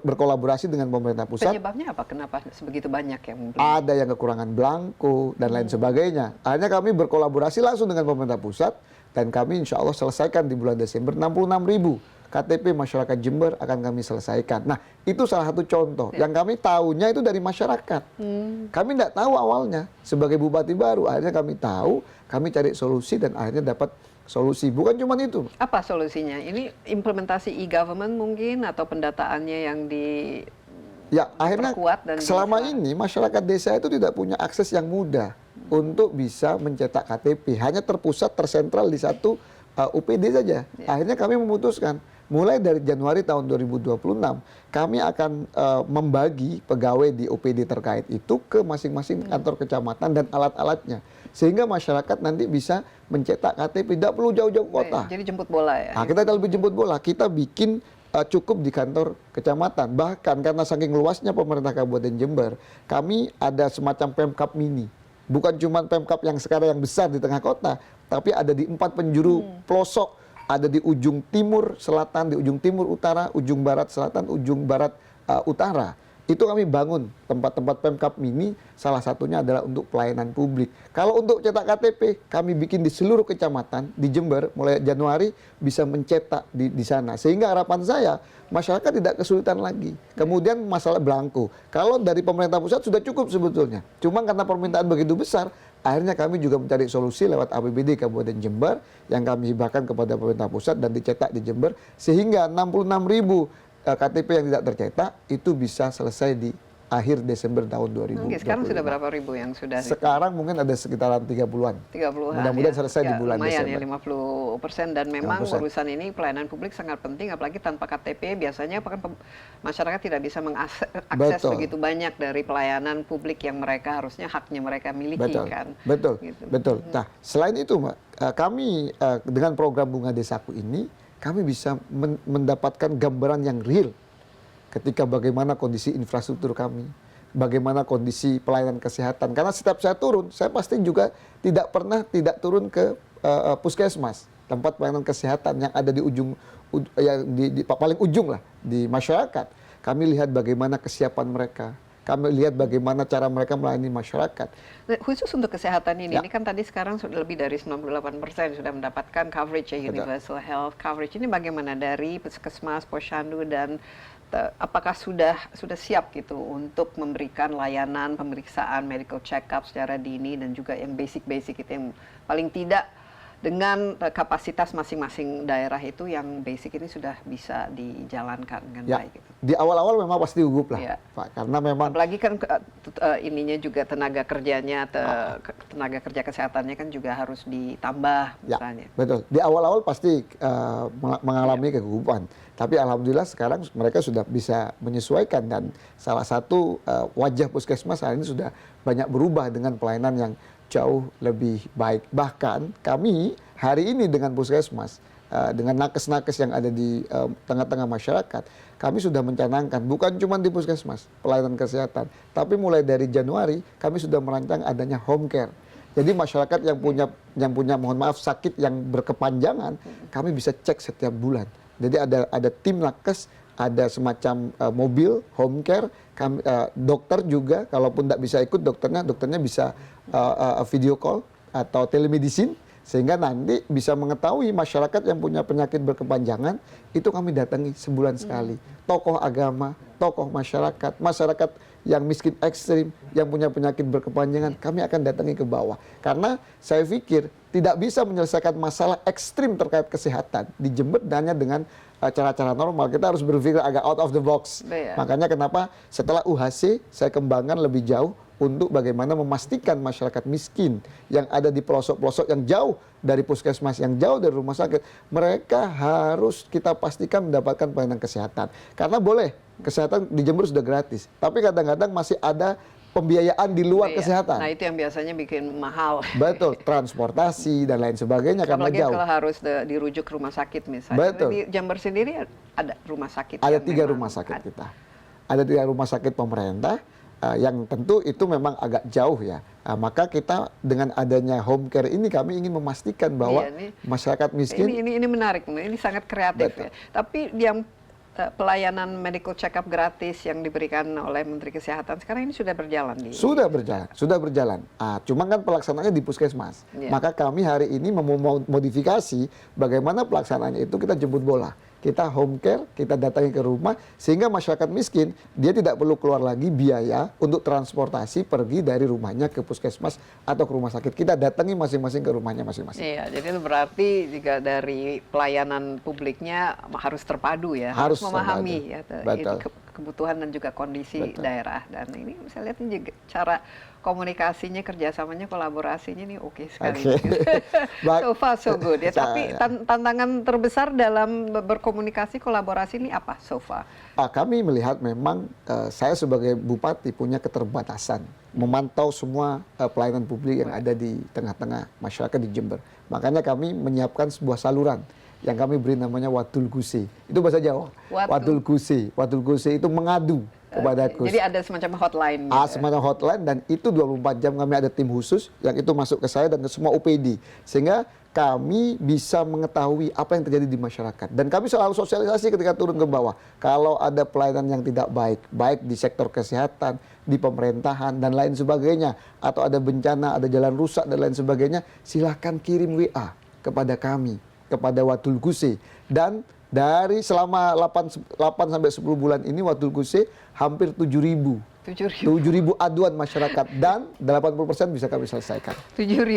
berkolaborasi dengan pemerintah pusat. Penyebabnya apa? Kenapa sebegitu banyak yang belum? Ada yang kekurangan belangko dan lain sebagainya. Akhirnya kami berkolaborasi langsung dengan pemerintah pusat dan kami insya Allah selesaikan di bulan Desember 66.000 KTP masyarakat Jember akan kami selesaikan. Nah, itu salah satu contoh. Yang kami tahunya itu dari masyarakat. Kami tidak tahu awalnya. Sebagai bupati baru, akhirnya kami tahu, kami cari solusi dan akhirnya dapat solusi. Bukan cuma itu. Apa solusinya? Ini implementasi e-government mungkin atau pendataannya yang ya, akhirnya dan selama ini masyarakat desa itu tidak punya akses yang mudah untuk bisa mencetak KTP. Hanya terpusat, tersentral di satu UPD saja. Akhirnya kami memutuskan, mulai dari Januari tahun 2026, kami akan membagi pegawai di UPD terkait itu ke masing-masing kantor kecamatan dan alat-alatnya. Sehingga masyarakat nanti bisa mencetak KTP, tidak perlu jauh-jauh kota. Jadi jemput bola ya? Nah, kita lebih jemput bola, kita bikin cukup di kantor kecamatan. Bahkan karena saking luasnya pemerintah Kabupaten Jember, kami ada semacam Pemkab mini. Bukan cuma Pemkab yang sekarang yang besar di tengah kota, tapi ada di 4 penjuru pelosok, ada di ujung timur selatan, di ujung timur utara, ujung barat selatan, ujung barat utara. Itu kami bangun tempat-tempat Pemkab mini, salah satunya adalah untuk pelayanan publik. Kalau untuk cetak KTP, kami bikin di seluruh kecamatan di Jember, mulai Januari bisa mencetak di sana. Sehingga harapan saya, masyarakat tidak kesulitan lagi. Kemudian masalah belangko. Kalau dari pemerintah pusat sudah cukup sebetulnya. Cuma karena permintaan begitu besar, akhirnya kami juga mencari solusi lewat APBD Kabupaten Jember yang kami hibahkan kepada pemerintah pusat dan dicetak di Jember. Sehingga 66.000 KTP yang tidak tercetak itu bisa selesai di akhir Desember tahun 2020. Sekarang sudah berapa ribu yang sudah? Sekarang mungkin ada sekitaran 30-an. 30-an. Mudah-mudahan selesai di bulan lumayan Desember. Ya, 50%, dan memang 50%. urusan ini pelayanan publik sangat penting, apalagi tanpa KTP biasanya masyarakat tidak bisa mengakses begitu banyak dari pelayanan publik yang mereka harusnya haknya mereka miliki. Betul. Gitu. Betul. Nah, selain itu, Mbak, kami dengan program Bunga Desaku ini kami bisa mendapatkan gambaran yang real ketika bagaimana kondisi infrastruktur kami, bagaimana kondisi pelayanan kesehatan. Karena setiap saya turun, saya pasti juga tidak pernah tidak turun ke puskesmas, tempat pelayanan kesehatan yang ada di paling ujung lah di masyarakat. Kami lihat bagaimana kesiapan mereka. Kami lihat bagaimana cara mereka melayani masyarakat. Khusus untuk kesehatan ini Ya. kan tadi sekarang sudah lebih dari 98% sudah mendapatkan coverage ya, universal health coverage. Ini bagaimana dari puskesmas, posyandu dan apakah sudah siap gitu untuk memberikan layanan pemeriksaan medical check up secara dini dan juga yang basic-basic itu yang paling tidak dengan kapasitas masing-masing daerah itu yang basic ini sudah bisa dijalankan dengan baik gitu. Di awal-awal memang pasti gugup lah, Ya. Pak, karena memang apalagi kan ininya juga tenaga kerjanya, tenaga kerja kesehatannya kan juga harus ditambah misalnya. Betul. Di awal-awal pasti mengalami kegugupan, tapi alhamdulillah sekarang mereka sudah bisa menyesuaikan dan salah satu wajah puskesmas hari ini sudah banyak berubah dengan pelayanan yang jauh lebih baik. Bahkan kami hari ini dengan puskesmas, dengan nakes-nakes yang ada di tengah-tengah masyarakat, kami sudah mencanangkan bukan cuma di puskesmas pelayanan kesehatan, tapi mulai dari Januari kami sudah merancang adanya home care. Jadi masyarakat yang punya mohon maaf sakit yang berkepanjangan, kami bisa cek setiap bulan. Jadi ada tim nakes, ada semacam mobil home care, dokter juga, kalaupun tidak bisa ikut dokternya bisa video call atau telemedicine, sehingga nanti bisa mengetahui masyarakat yang punya penyakit berkepanjangan, itu kami datangi sebulan sekali. Tokoh agama, tokoh masyarakat yang miskin ekstrim, yang punya penyakit berkepanjangan, kami akan datangi ke bawah. Karena saya pikir tidak bisa menyelesaikan masalah ekstrim terkait kesehatan di Jember hanya dengan cara-cara normal. Kita harus berpikir agak out of the box. Makanya kenapa setelah UHC saya kembangkan lebih jauh untuk bagaimana memastikan masyarakat miskin yang ada di pelosok-pelosok yang jauh dari puskesmas, yang jauh dari rumah sakit, mereka harus kita pastikan mendapatkan pelayanan kesehatan. Karena boleh, kesehatan di Jember sudah gratis, tapi kadang-kadang masih ada pembiayaan di luar kesehatan. Nah itu yang biasanya bikin mahal. Betul, transportasi dan lain sebagainya karena apalagi jauh. Kalau harus dirujuk ke rumah sakit misalnya. Betul. Di Jember sendiri ada rumah sakit. Ada 3 rumah sakit kita. Ada 3 rumah sakit pemerintah. Yang tentu itu memang agak jauh ya. Maka kita dengan adanya home care ini kami ingin memastikan bahwa masyarakat miskin. Ini menarik, ini sangat kreatif. Ya. Tapi yang pelayanan medical check up gratis yang diberikan oleh Menteri Kesehatan sekarang ini sudah berjalan Sudah berjalan. Cuma kan pelaksanaannya di puskesmas. Maka kami hari ini memodifikasi bagaimana pelaksanaannya itu kita jemput bola. Kita home care, kita datangi ke rumah, sehingga masyarakat miskin, dia tidak perlu keluar lagi biaya untuk transportasi pergi dari rumahnya ke puskesmas atau ke rumah sakit. Kita datangi masing-masing ke rumahnya masing-masing. Iya, jadi itu berarti juga dari pelayanan publiknya harus terpadu ya, harus memahami ya, kebutuhan dan juga kondisi daerah. Dan ini saya lihat ini juga cara komunikasinya, kerjasamanya, kolaborasinya ini oke sekali. So far so good ya. Tapi tantangan terbesar dalam berkomunikasi, kolaborasi ini apa so far? Kami melihat memang saya sebagai bupati punya keterbatasan memantau semua pelayanan publik yang ada di tengah-tengah masyarakat di Jember. Makanya kami menyiapkan sebuah saluran yang kami beri namanya Wadul Gusi. Itu bahasa Jawa. Wadul Gusi. Wadul Gusi itu mengadu kepada Gus. Jadi ada semacam hotline. Semacam hotline, dan itu 24 jam kami ada tim khusus yang itu masuk ke saya dan ke semua UPD. Sehingga kami bisa mengetahui apa yang terjadi di masyarakat. Dan kami selalu sosialisasi ketika turun ke bawah. Kalau ada pelayanan yang tidak baik, baik di sektor kesehatan, di pemerintahan, dan lain sebagainya. Atau ada bencana, ada jalan rusak, dan lain sebagainya. Silahkan kirim WA kepada kami, kepada Wadul Gusi. Dan dari selama 8 sampai 10 bulan ini Wadul Gusi hampir 7.000 aduan masyarakat, dan 80% bisa kami selesaikan. 7.000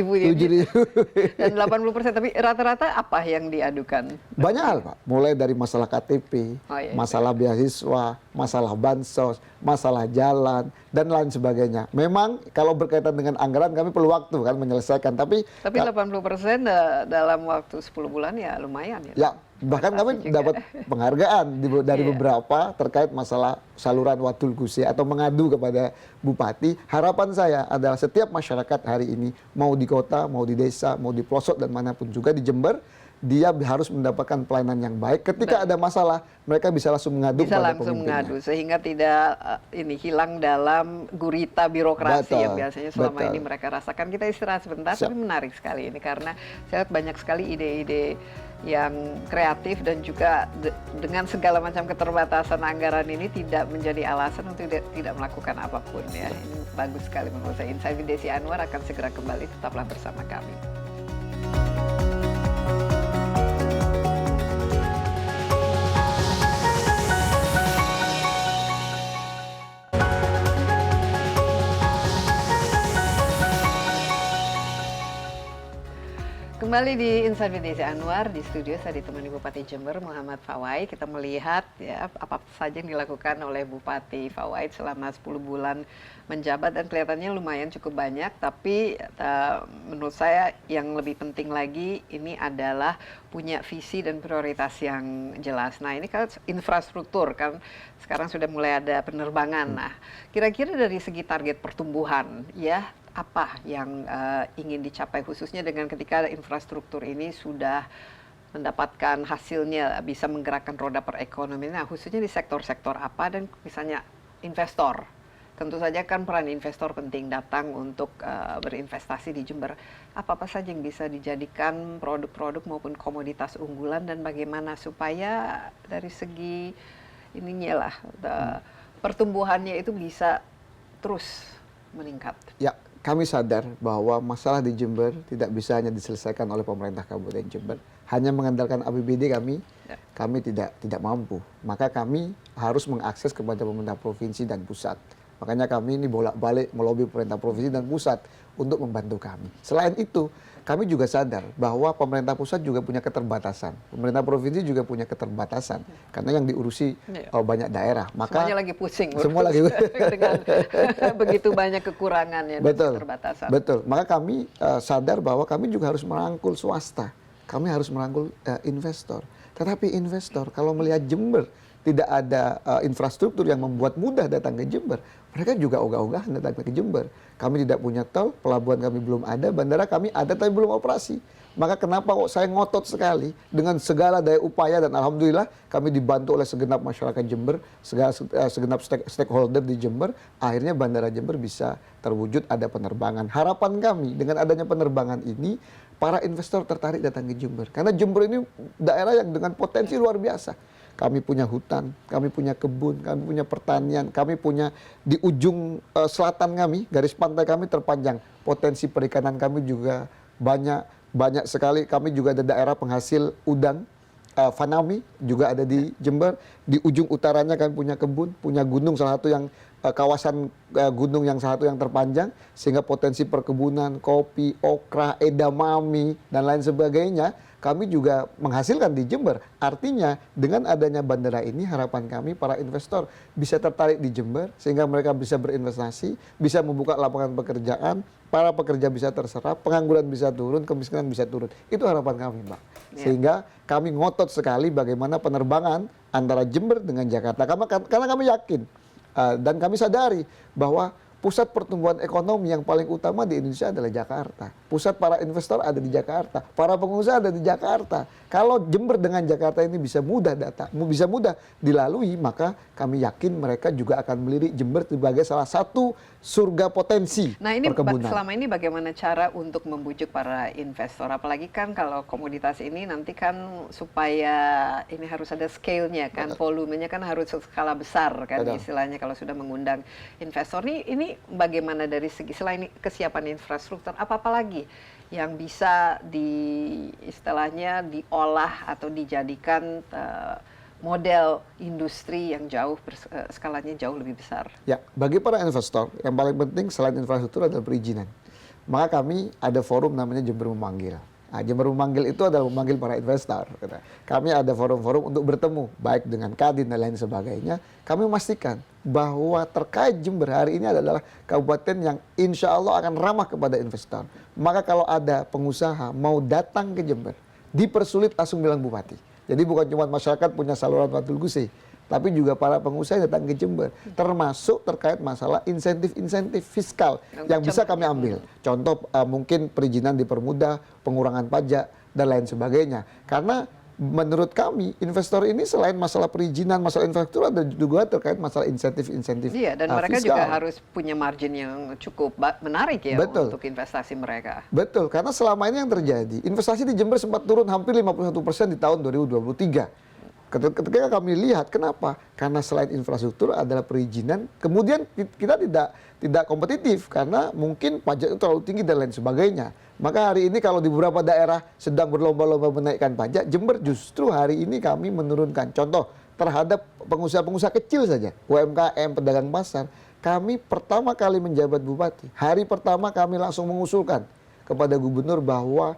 dan 80%, tapi rata-rata apa yang diadukan? Banyak hal, Pak. Mulai dari masalah KTP, masalah beasiswa, masalah bansos, masalah jalan, dan lain sebagainya. Memang kalau berkaitan dengan anggaran kami perlu waktu kan menyelesaikan, tapi 80% dalam waktu 10 bulan ya lumayan ya. Ya, bahkan kami dapat penghargaan dari beberapa terkait masalah saluran Wadul Gusi atau mengadu kepada bupati. Harapan saya adalah setiap masyarakat hari ini, mau di kota, mau di desa, mau di pelosok dan manapun juga di Jember, dia harus mendapatkan pelayanan yang baik. Ketika ada masalah, mereka bisa langsung mengadu bisa kepada langsung pemimpinnya. mengadu sehingga tidak ini hilang dalam gurita birokrasi yang biasanya selama ini mereka rasakan. Kita istirahat sebentar, tapi menarik sekali ini karena saya lihat banyak sekali ide-ide yang kreatif dan juga dengan segala macam keterbatasan anggaran ini tidak menjadi alasan untuk tidak melakukan apapun ya. Ini bagus sekali menurut saya. Insight with Desi Anwar akan segera kembali, tetaplah bersama kami. Kembali di Insight with Desi Anwar, di studio saya ditemani Bupati Jember Muhammad Fawait. Kita melihat ya apa saja yang dilakukan oleh Bupati Fawait selama 10 bulan menjabat dan kelihatannya lumayan cukup banyak, tapi menurut saya yang lebih penting lagi ini adalah punya visi dan prioritas yang jelas. Nah, ini kan infrastruktur kan sekarang sudah mulai ada penerbangan. Nah, kira-kira dari segi target pertumbuhan ya apa yang ingin dicapai khususnya dengan ketika infrastruktur ini sudah mendapatkan hasilnya bisa menggerakkan roda perekonomian. Nah, khususnya di sektor-sektor apa dan misalnya investor. Tentu saja kan peran investor penting datang untuk berinvestasi di Jember. Apa-apa saja yang bisa dijadikan produk-produk maupun komoditas unggulan dan bagaimana supaya dari segi ininya lah pertumbuhannya itu bisa terus meningkat. Ya, kami sadar bahwa masalah di Jember tidak bisa hanya diselesaikan oleh pemerintah Kabupaten Jember. Hanya mengandalkan APBD kami tidak mampu. Maka kami harus mengakses kepada pemerintah provinsi dan pusat. Makanya kami ini bolak-balik melobi pemerintah provinsi dan pusat untuk membantu kami. Selain itu, kami juga sadar bahwa pemerintah pusat juga punya keterbatasan. Pemerintah provinsi juga punya keterbatasan. Karena yang diurusi banyak daerah. Maka semuanya lagi pusing. Semua lagi dengan begitu banyak kekurangannya dan keterbatasan. Betul. Maka kami sadar bahwa kami juga harus merangkul swasta. Kami harus merangkul investor. Tetapi investor kalau melihat Jember tidak ada infrastruktur yang membuat mudah datang ke Jember, mereka juga ogah-ogahan datang ke Jember. Kami tidak punya tol, pelabuhan kami belum ada, bandara kami ada tapi belum operasi. Maka kenapa kok saya ngotot sekali dengan segala daya upaya dan alhamdulillah kami dibantu oleh segenap masyarakat Jember, segenap stakeholder di Jember, akhirnya bandara Jember bisa terwujud, ada penerbangan. Harapan kami dengan adanya penerbangan ini, para investor tertarik datang ke Jember. Karena Jember ini daerah yang dengan potensi luar biasa. Kami punya hutan, kami punya kebun, kami punya pertanian, kami punya di ujung selatan kami, garis pantai kami terpanjang. Potensi perikanan kami juga banyak sekali. Kami juga ada daerah penghasil udang, Fanami juga ada di Jember. Di ujung utaranya kami punya kebun, punya gunung salah satu yang kawasan gunung yang salah satu yang terpanjang, sehingga potensi perkebunan, kopi, okra, edamame dan lain sebagainya kami juga menghasilkan di Jember. Artinya dengan adanya bandara ini harapan kami para investor bisa tertarik di Jember sehingga mereka bisa berinvestasi, bisa membuka lapangan pekerjaan, para pekerja bisa terserap, pengangguran bisa turun, kemiskinan bisa turun. Itu harapan kami, Mbak. Sehingga kami ngotot sekali bagaimana penerbangan antara Jember dengan Jakarta. Karena kami yakin dan kami sadari bahwa pusat pertumbuhan ekonomi yang paling utama di Indonesia adalah Jakarta. Pusat para investor ada di Jakarta, para pengusaha ada di Jakarta. Kalau Jember dengan Jakarta ini bisa mudah dilalui, maka kami yakin mereka juga akan melirik Jember sebagai salah satu surga potensi Nah, ini perkebunan. selama ini bagaimana cara untuk membujuk para investor? Apalagi kan kalau komoditas ini nanti kan supaya ini harus ada scale-nya kan, volumenya kan harus skala besar kan istilahnya kalau sudah mengundang investor. Ini bagaimana dari segi selain kesiapan infrastruktur, apa lagi yang bisa istilahnya diolah atau dijadikan model industri yang skalanya jauh lebih besar. Ya, bagi para investor yang paling penting selain infrastruktur adalah perizinan. Maka kami ada forum namanya Jember Memanggil. Nah, Jember Memanggil itu adalah memanggil para investor. Kami ada forum-forum untuk bertemu, baik dengan Kadin dan lain sebagainya. Kami memastikan bahwa terkait Jember hari ini adalah kabupaten yang insya Allah akan ramah kepada investor. Maka kalau ada pengusaha mau datang ke Jember, dipersulit langsung bilang Bupati. Jadi bukan cuma masyarakat punya saluran Fatul Gusih, tapi juga para pengusaha yang datang ke Jember, termasuk terkait masalah insentif-insentif fiskal yang bisa kami ambil. Contoh mungkin perizinan dipermudah, pengurangan pajak, dan lain sebagainya. Karena menurut kami investor ini selain masalah perizinan, masalah infrastruktur, ada juga terkait masalah insentif-insentif Iya, dan mereka fiskal. juga harus punya margin yang cukup menarik ya Betul. untuk investasi mereka. Betul, karena selama ini yang terjadi, investasi di Jember sempat turun hampir 51% di tahun 2023. Ketika kami lihat, kenapa? Karena selain infrastruktur adalah perizinan, kemudian kita tidak kompetitif karena mungkin pajak itu terlalu tinggi dan lain sebagainya. Maka hari ini kalau di beberapa daerah sedang berlomba-lomba menaikkan pajak, Jember justru hari ini kami menurunkan. Contoh, terhadap pengusaha-pengusaha kecil saja, UMKM, pedagang pasar, kami pertama kali menjabat bupati, hari pertama kami langsung mengusulkan kepada gubernur bahwa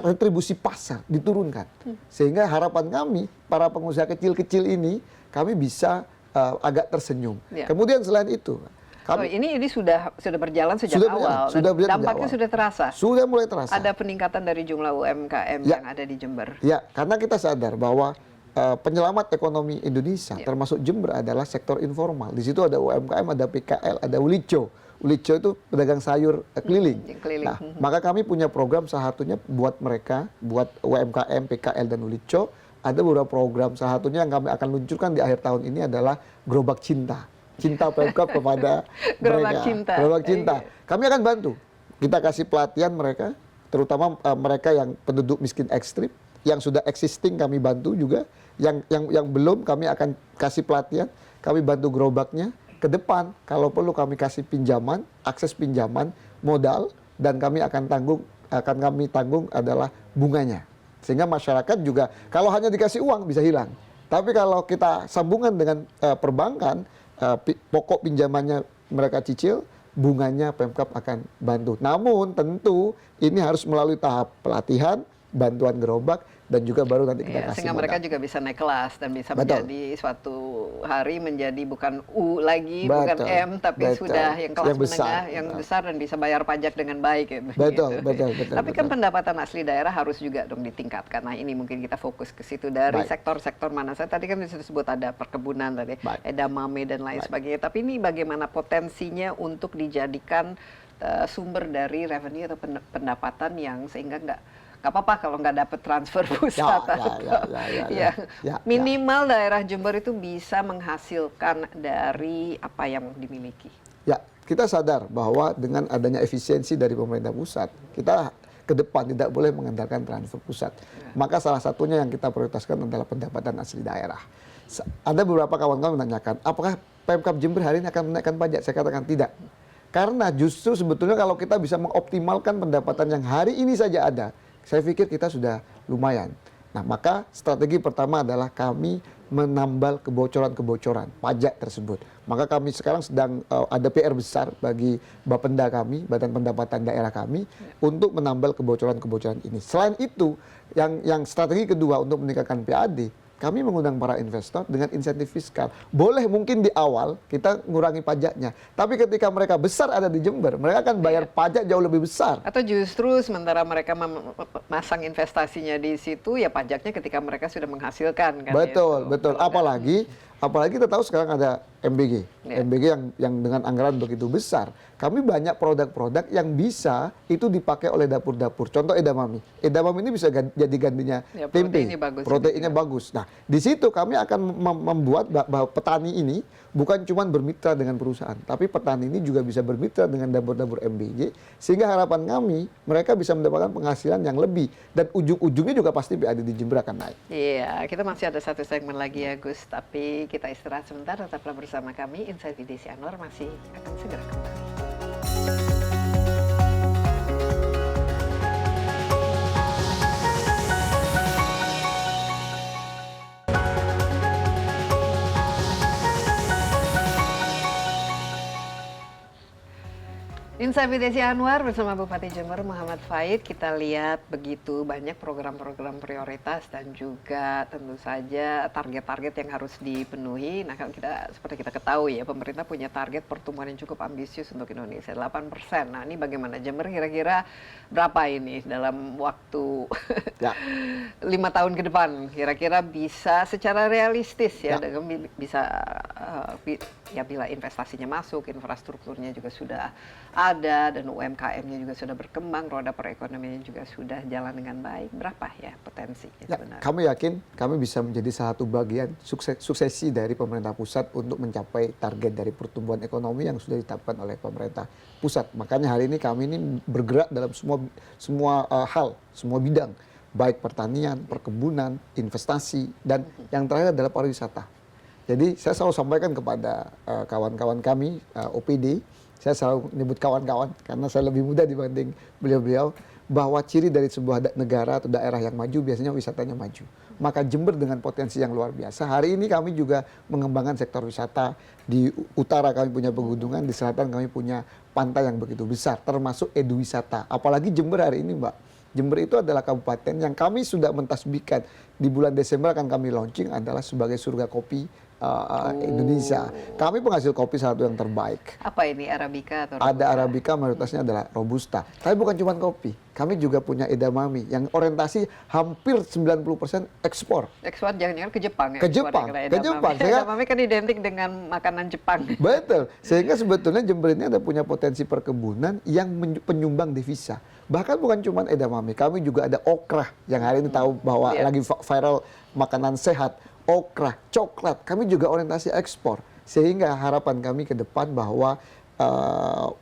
retribusi pasar diturunkan. Sehingga harapan kami, para pengusaha kecil-kecil ini, kami bisa agak tersenyum. Ya. Kemudian selain itu, ini sudah berjalan sejak Sudah awal, berjalan, sudah dan berjalan sejak dampaknya awal. sudah terasa. Sudah mulai terasa. Ada peningkatan dari jumlah UMKM Ya. yang ada di Jember. Ya, karena kita sadar bahwa penyelamat ekonomi Indonesia, termasuk Jember, adalah sektor informal. Di situ ada UMKM, ada PKL, ada Ulico. Ulico itu pedagang sayur keliling. Keliling. Nah, maka kami punya program salah satunya buat mereka, buat UMKM, PKL, dan Ulico. Ada beberapa program, salah satunya yang kami akan luncurkan di akhir tahun ini adalah Gerobak Cinta. Cinta Pemkab kepada Gerobak mereka. cinta. Gerobak Cinta. Kami akan bantu. Kita kasih pelatihan mereka, terutama mereka yang penduduk miskin ekstrim, yang sudah existing kami bantu juga, yang belum kami akan kasih pelatihan, kami bantu gerobaknya. Ke depan, kalau perlu kami kasih pinjaman, akses pinjaman, modal, dan kami akan kami tanggung adalah bunganya. Sehingga masyarakat juga, kalau hanya dikasih uang bisa hilang. Tapi kalau kita sambungan dengan perbankan, pokok pinjamannya mereka cicil, bunganya Pemkab akan bantu. Namun tentu ini harus melalui tahap pelatihan, bantuan gerobak, dan juga baru nanti kita kasih Sehingga modal. mereka juga bisa naik kelas dan bisa Betul. menjadi suatu hari menjadi bukan U lagi, Betul. bukan M, tapi Betul. sudah yang kelas Yang besar. menengah, yang besar dan bisa bayar pajak dengan baik. Ya, Betul, begitu. betul. Tapi kan pendapatan asli daerah harus juga dong ditingkatkan. Nah ini mungkin kita fokus ke situ dari Baik. sektor-sektor mana. Saya tadi kan disebut ada perkebunan tadi, Baik. edamame dan lain Baik. sebagainya. Tapi ini bagaimana potensinya untuk dijadikan sumber dari revenue atau pendapatan yang sehingga nggak apa-apa kalau nggak dapat transfer pusat minimal daerah Jember itu bisa menghasilkan dari apa yang dimiliki. Ya, kita sadar bahwa dengan adanya efisiensi dari pemerintah pusat, kita ke depan tidak boleh mengandalkan transfer pusat. Maka salah satunya yang kita prioritaskan adalah pendapatan asli daerah. Ada beberapa kawan-kawan menanyakan, apakah Pemkab Jember hari ini akan menaikkan pajak? Saya katakan tidak. Karena justru sebetulnya kalau kita bisa mengoptimalkan pendapatan yang hari ini saja ada, saya pikir kita sudah lumayan. Nah, maka strategi pertama adalah kami menambal kebocoran-kebocoran pajak tersebut. Maka kami sekarang sedang ada PR besar bagi Bapenda kami, Badan Pendapatan Daerah kami, untuk menambal kebocoran-kebocoran ini. Selain itu, yang strategi kedua untuk meningkatkan PAD, kami mengundang para investor dengan insentif fiskal. Boleh mungkin di awal kita ngurangi pajaknya, tapi ketika mereka besar ada di Jember, mereka akan bayar pajak jauh lebih besar. Atau justru sementara mereka memasang investasinya di situ, ya pajaknya ketika mereka sudah menghasilkan. Kan, Betul, itu. betul. Apalagi kita tahu sekarang ada MBG, MBG yang dengan anggaran begitu besar. Kami banyak produk-produk yang bisa itu dipakai oleh dapur-dapur. Contoh edamame. Edamame ini bisa jadi gantinya tempe. Proteinnya bagus. Nah, di situ kami akan membuat bahwa petani ini bukan cuma bermitra dengan perusahaan, tapi petani ini juga bisa bermitra dengan dapur-dapur MBG, sehingga harapan kami mereka bisa mendapatkan penghasilan yang lebih, dan ujung-ujungnya juga pasti PAD di Jember akan naik. Iya, kita masih ada satu segmen lagi ya Gus, tapi kita istirahat sebentar, tetaplah bersama kami. Insight with Desi Anwar masih akan segera kembali. Insight with Desi Anwar bersama Bupati Jember Muhammad Faid. Kita lihat begitu banyak program-program prioritas dan juga tentu saja target-target yang harus dipenuhi. Nah, kan seperti kita ketahui ya, pemerintah punya target pertumbuhan yang cukup ambisius untuk Indonesia, 8%. Nah, ini bagaimana Jember kira-kira berapa ini dalam waktu 5 tahun ke depan? Kira-kira bisa secara realistis ya, dengan bisa ya bila investasinya masuk, infrastrukturnya juga sudah ada, ada dan UMKM-nya juga sudah berkembang, roda perekonomiannya juga sudah jalan dengan baik, berapa ya potensinya Ya, sebenarnya? kami yakin kami bisa menjadi salah satu bagian suksesi dari pemerintah pusat untuk mencapai target dari pertumbuhan ekonomi yang sudah ditetapkan oleh pemerintah pusat. Makanya hari ini kami ini bergerak dalam semua hal, semua bidang, baik pertanian, perkebunan, investasi, dan yang terakhir adalah pariwisata. Jadi saya selalu sampaikan kepada kawan-kawan kami, OPD, saya selalu menyebut kawan-kawan karena saya lebih muda dibanding beliau-beliau, bahwa ciri dari sebuah negara atau daerah yang maju biasanya wisatanya maju. Maka Jember dengan potensi yang luar biasa. Hari ini kami juga mengembangkan sektor wisata. Di utara kami punya pegunungan, di selatan kami punya pantai yang begitu besar, termasuk eduwisata. Apalagi Jember hari ini, Mbak. Jember itu adalah kabupaten yang kami sudah mentasbihkan. Di bulan Desember akan kami launching adalah sebagai surga kopi Indonesia. Kami penghasil kopi satu yang terbaik. Apa ini Arabica atau Ada Arabica, mayoritasnya adalah Robusta. Tapi bukan cuma kopi. Kami juga punya edamame yang orientasi hampir 90% ekspor. Ekspor jangan-jangan ke Jepang ya? Ke Jepang, ke Jepang. Edamame kan identik dengan makanan Jepang. Betul. Sehingga sebetulnya Jember ini ada punya potensi perkebunan yang penyumbang devisa. Bahkan bukan cuma edamame, kami juga ada okrah yang hari ini tahu bahwa lagi viral makanan sehat. Okrah, coklat, kami juga orientasi ekspor. Sehingga harapan kami ke depan bahwa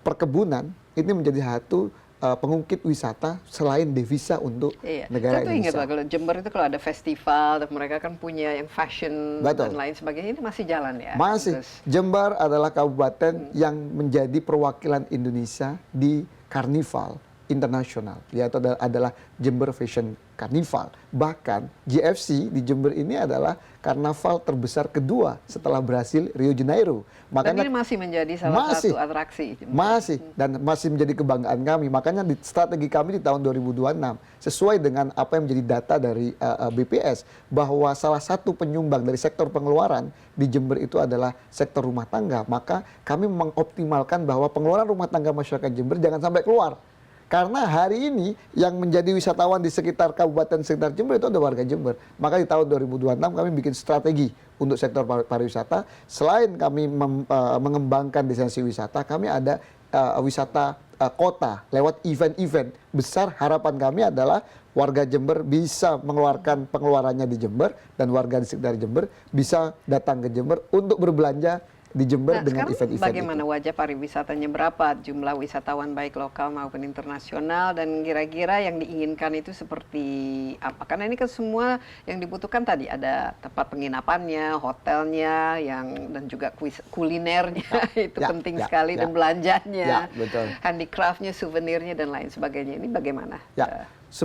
perkebunan ini menjadi satu pengungkit wisata selain devisa untuk negara Indonesia. Saya ingat lah kalau Jember itu kalau ada festival dan mereka kan punya yang fashion dan lain sebagainya, ini masih jalan ya? Masih. Jember adalah kabupaten yang menjadi perwakilan Indonesia di karnival internasional, yaitu adalah Jember Fashion Carnival. Bahkan GFC di Jember ini adalah karnaval terbesar kedua setelah Brasil, Rio de Janeiro. Makanya ini masih menjadi salah satu atraksi. Masih, dan masih menjadi kebanggaan kami. Makanya di strategi kami di tahun 2026 sesuai dengan apa yang menjadi data dari BPS, bahwa salah satu penyumbang dari sektor pengeluaran di Jember itu adalah sektor rumah tangga. Maka kami mengoptimalkan bahwa pengeluaran rumah tangga masyarakat Jember jangan sampai keluar. Karena hari ini yang menjadi wisatawan di sekitar kabupaten sekitar Jember itu ada warga Jember. Maka di tahun 2026 kami bikin strategi untuk sektor pariwisata. Selain kami mengembangkan destinasi wisata, kami ada wisata kota lewat event-event besar. Harapan kami adalah warga Jember bisa mengeluarkan pengeluarannya di Jember dan warga di sekitar Jember bisa datang ke Jember untuk berbelanja di Jember dengan event-event bagaimana wajah pariwisatanya, berapa jumlah wisatawan baik lokal maupun internasional, dan kira-kira yang diinginkan itu seperti apa? Karena ini kan semua yang dibutuhkan tadi ada tempat penginapannya, hotelnya, dan juga kulinernya itu penting sekali, dan belanjanya, handicraftnya, souvenirnya dan lain sebagainya. Ini bagaimana? 10-15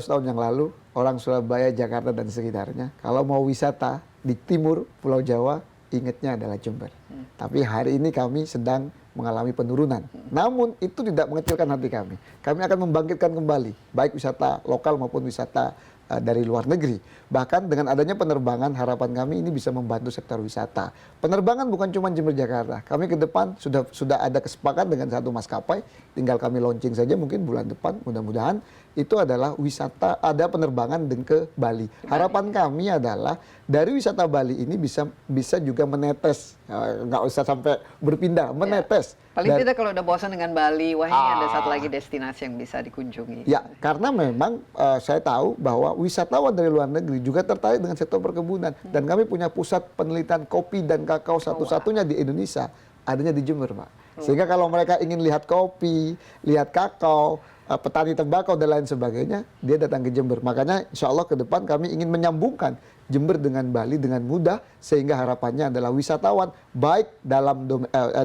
tahun yang lalu orang Surabaya, Jakarta dan sekitarnya kalau mau wisata di timur Pulau Jawa ingatnya adalah Jember. Tapi hari ini kami sedang mengalami penurunan. Namun itu tidak mengecilkan hati kami. Kami akan membangkitkan kembali, baik wisata lokal maupun wisata dari luar negeri. Bahkan dengan adanya penerbangan, harapan kami ini bisa membantu sektor wisata. Penerbangan bukan cuma Jember Jakarta. Kami ke depan sudah ada kesepakatan dengan satu maskapai, tinggal kami launching saja mungkin bulan depan, mudah-mudahan itu adalah wisata, ada penerbangan ke Bali. Harapan kami adalah dari wisata Bali ini bisa juga menetes, nggak usah sampai berpindah, menetes. Paling tidak kalau udah bosan dengan Bali, wah ini ada satu lagi destinasi yang bisa dikunjungi. Ya, karena memang saya tahu bahwa wisatawan dari luar negeri juga tertarik dengan sektor perkebunan. Dan kami punya pusat penelitian kopi dan kakao satu-satunya di Indonesia, adanya di Jember, Pak. Sehingga kalau mereka ingin lihat kopi, lihat kakao, petani tembakau dan lain sebagainya, dia datang ke Jember. Makanya insya Allah ke depan kami ingin menyambungkan Jember dengan Bali dengan mudah, sehingga harapannya adalah wisatawan baik dalam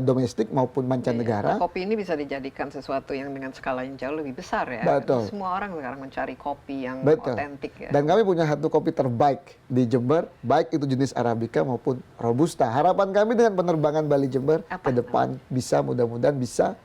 domestik maupun mancanegara. Kopi ini bisa dijadikan sesuatu yang dengan skala yang jauh lebih besar ya. Betul. Semua orang sekarang mencari kopi yang otentik ya. Dan kami punya satu kopi terbaik di Jember, baik itu jenis Arabica maupun Robusta. Harapan kami dengan penerbangan Bali Jember ke depan bisa mudah-mudahan bisa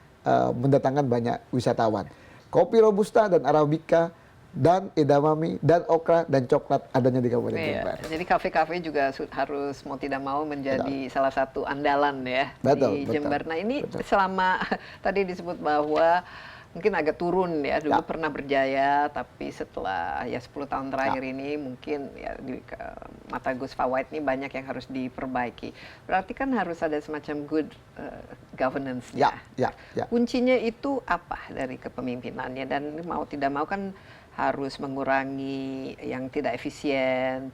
mendatangkan banyak wisatawan. Kopi Robusta dan Arabica dan edamame dan okra dan coklat adanya di Kabupaten Jember. Jadi kafe-kafe juga harus mau tidak mau menjadi salah satu andalan ya di Jember. Nah ini selama tadi disebut bahwa mungkin agak turun ya, dulu pernah berjaya, tapi setelah 10 tahun terakhir ini mungkin ya di mata Gus Fawait ini banyak yang harus diperbaiki. Berarti kan harus ada semacam good governance-nya. Ya. Kuncinya itu apa dari kepemimpinannya, dan mau tidak mau kan harus mengurangi yang tidak efisien,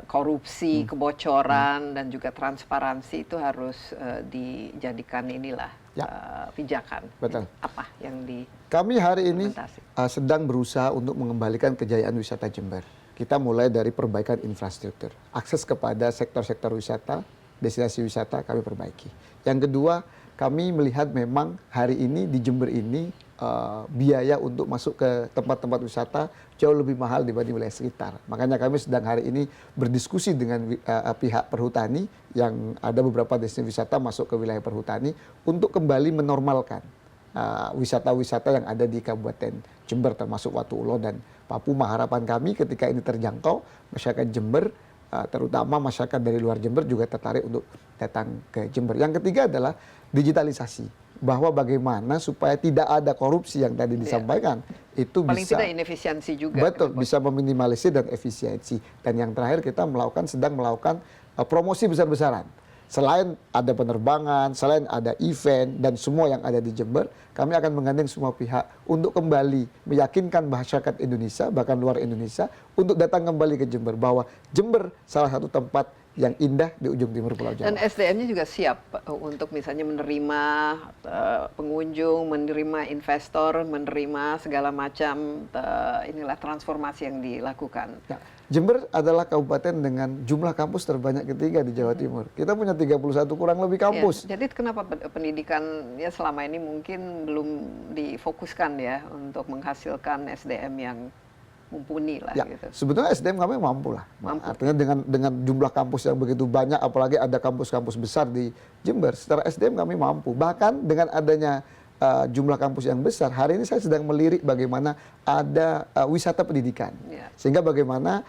korupsi, kebocoran, dan juga transparansi itu harus dijadikan inilah pijakan. Betul. Apa yang Kami hari ini implementasi? sedang berusaha untuk mengembalikan kejayaan wisata Jember. Kita mulai dari perbaikan infrastruktur, akses kepada sektor-sektor wisata, destinasi wisata kami perbaiki. Yang kedua, kami melihat memang hari ini di Jember ini biaya untuk masuk ke tempat-tempat wisata jauh lebih mahal dibanding wilayah sekitar. Makanya kami sedang hari ini berdiskusi dengan pihak perhutani yang ada beberapa destinasi wisata masuk ke wilayah perhutani untuk kembali menormalkan wisata-wisata yang ada di Kabupaten Jember termasuk Watu Ulo dan Papuma. Harapan kami ketika ini terjangkau, masyarakat Jember terutama masyarakat dari luar Jember juga tertarik untuk datang ke Jember. Yang ketiga adalah digitalisasi, bahwa bagaimana supaya tidak ada korupsi yang tadi disampaikan, itu paling bisa tidak inefisiensi juga. betul bisa meminimalisir dan efisiensi. Dan yang terakhir kita sedang melakukan promosi besar-besaran. Selain ada penerbangan, selain ada event dan semua yang ada di Jember, kami akan menggandeng semua pihak untuk kembali meyakinkan masyarakat Indonesia, bahkan luar Indonesia, untuk datang kembali ke Jember, bahwa Jember salah satu tempat yang indah di ujung timur Pulau Jawa. Dan SDM-nya juga siap untuk misalnya menerima pengunjung, menerima investor, menerima segala macam inilah transformasi yang dilakukan. Ya, Jember adalah kabupaten dengan jumlah kampus terbanyak ketiga di Jawa Timur. Kita punya 31 kurang lebih kampus. Ya, jadi kenapa pendidikan ya selama ini mungkin belum difokuskan ya untuk menghasilkan SDM yang mumpuni lah Ya, gitu. sebetulnya SDM kami mampu lah. Mampu. Artinya dengan jumlah kampus yang begitu banyak, apalagi ada kampus-kampus besar di Jember, secara SDM kami mampu. Bahkan dengan adanya jumlah kampus yang besar, hari ini saya sedang melirik bagaimana ada wisata pendidikan. Ya. Sehingga bagaimana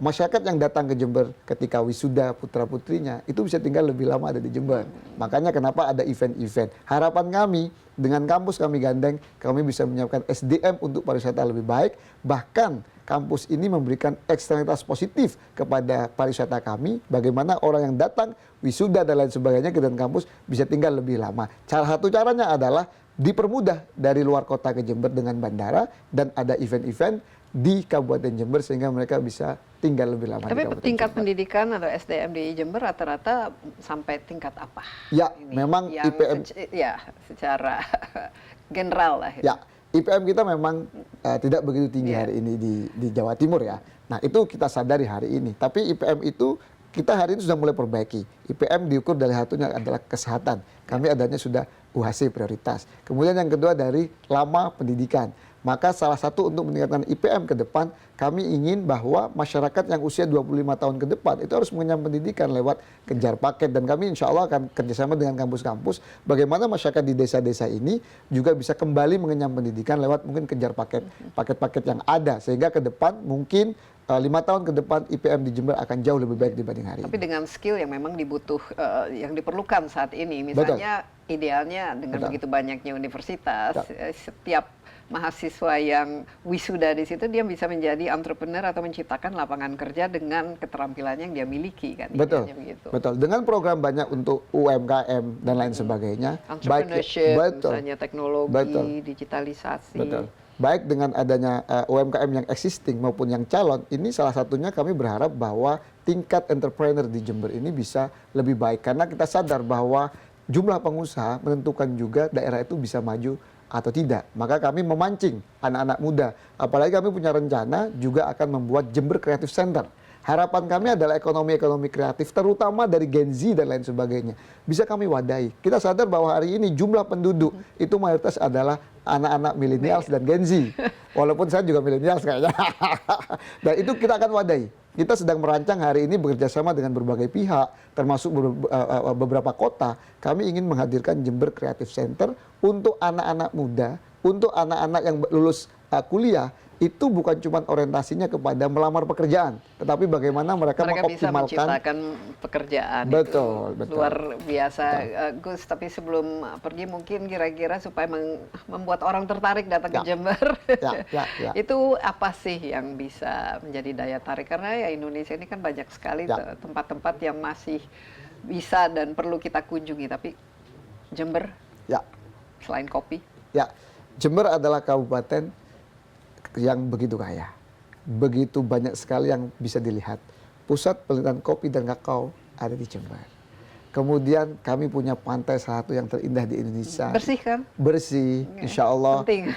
masyarakat yang datang ke Jember ketika wisuda putra-putrinya itu bisa tinggal lebih lama ada di Jember. Makanya kenapa ada event-event. Harapan kami dengan kampus kami gandeng, kami bisa menyiapkan SDM untuk pariwisata lebih baik. Bahkan kampus ini memberikan eksternalitas positif kepada pariwisata kami. Bagaimana orang yang datang wisuda dan lain sebagainya ke dalam kampus bisa tinggal lebih lama. Salah satu caranya adalah dipermudah dari luar kota ke Jember dengan bandara, dan ada event-event di Kabupaten Jember sehingga mereka bisa tinggal lebih lama. Tapi di Kabupaten tingkat Jember. pendidikan atau SDM di Jember rata-rata sampai tingkat apa? Ya, Ini memang yang IPM ya secara general lah. Ya, IPM kita memang tidak begitu tinggi hari ini di Jawa Timur ya. Nah, itu kita sadari hari ini. Tapi IPM itu kita hari ini sudah mulai perbaiki. IPM diukur dari satunya adalah kesehatan. Kami adanya sudah UHC prioritas. Kemudian yang kedua dari lama pendidikan. Maka salah satu untuk meningkatkan IPM ke depan, kami ingin bahwa masyarakat yang usia 25 tahun ke depan itu harus mengenyam pendidikan lewat kejar paket. Dan kami insya Allah akan kerjasama dengan kampus-kampus, bagaimana masyarakat di desa-desa ini juga bisa kembali mengenyam pendidikan lewat mungkin kejar paket, paket-paket yang ada. Sehingga ke depan mungkin 5 tahun ke depan IPM di Jember akan jauh lebih baik dibanding hari Tapi ini. dengan skill yang memang yang diperlukan saat ini. Misalnya idealnya dengan begitu banyaknya universitas, setiap mahasiswa yang wisuda di situ dia bisa menjadi entrepreneur atau menciptakan lapangan kerja dengan keterampilannya yang dia miliki kan. Betul, betul. Dengan program banyak untuk UMKM dan lain sebagainya, entrepreneurship, misalnya teknologi, digitalisasi. Betul. Baik dengan adanya UMKM yang existing maupun yang calon, ini salah satunya kami berharap bahwa tingkat entrepreneur di Jember ini bisa lebih baik. Karena kita sadar bahwa jumlah pengusaha menentukan juga daerah itu bisa maju atau tidak. Maka kami memancing anak-anak muda. Apalagi kami punya rencana juga akan membuat Jember Creative Center. Harapan kami adalah ekonomi-ekonomi kreatif, terutama dari Gen Z dan lain sebagainya. Bisa kami wadahi. Kita sadar bahwa hari ini jumlah penduduk itu mayoritas adalah anak-anak milenials dan Gen Z. Walaupun saya juga milenials kayaknya. Dan itu kita akan wadahi. Kita sedang merancang hari ini bekerjasama dengan berbagai pihak, termasuk beberapa kota. Kami ingin menghadirkan Jember Creative Center untuk anak-anak muda, untuk anak-anak yang lulus kuliah. Itu bukan cuma orientasinya kepada melamar pekerjaan, tetapi bagaimana mereka bisa mengoptimalkan menciptakan pekerjaan. Betul, itu betul. luar biasa. Gus, tapi sebelum pergi mungkin kira-kira supaya membuat orang tertarik datang ke Jember, itu apa sih yang bisa menjadi daya tarik? Karena ya Indonesia ini kan banyak sekali tempat-tempat yang masih bisa dan perlu kita kunjungi, tapi Jember Ya, selain kopi. ya. Jember adalah kabupaten yang begitu kaya. Begitu banyak sekali yang bisa dilihat. Pusat penelitian kopi dan kakao ada di Jember. Kemudian kami punya pantai salah satu yang terindah di Indonesia. Bersih kan? Bersih, insya Allah. Penting.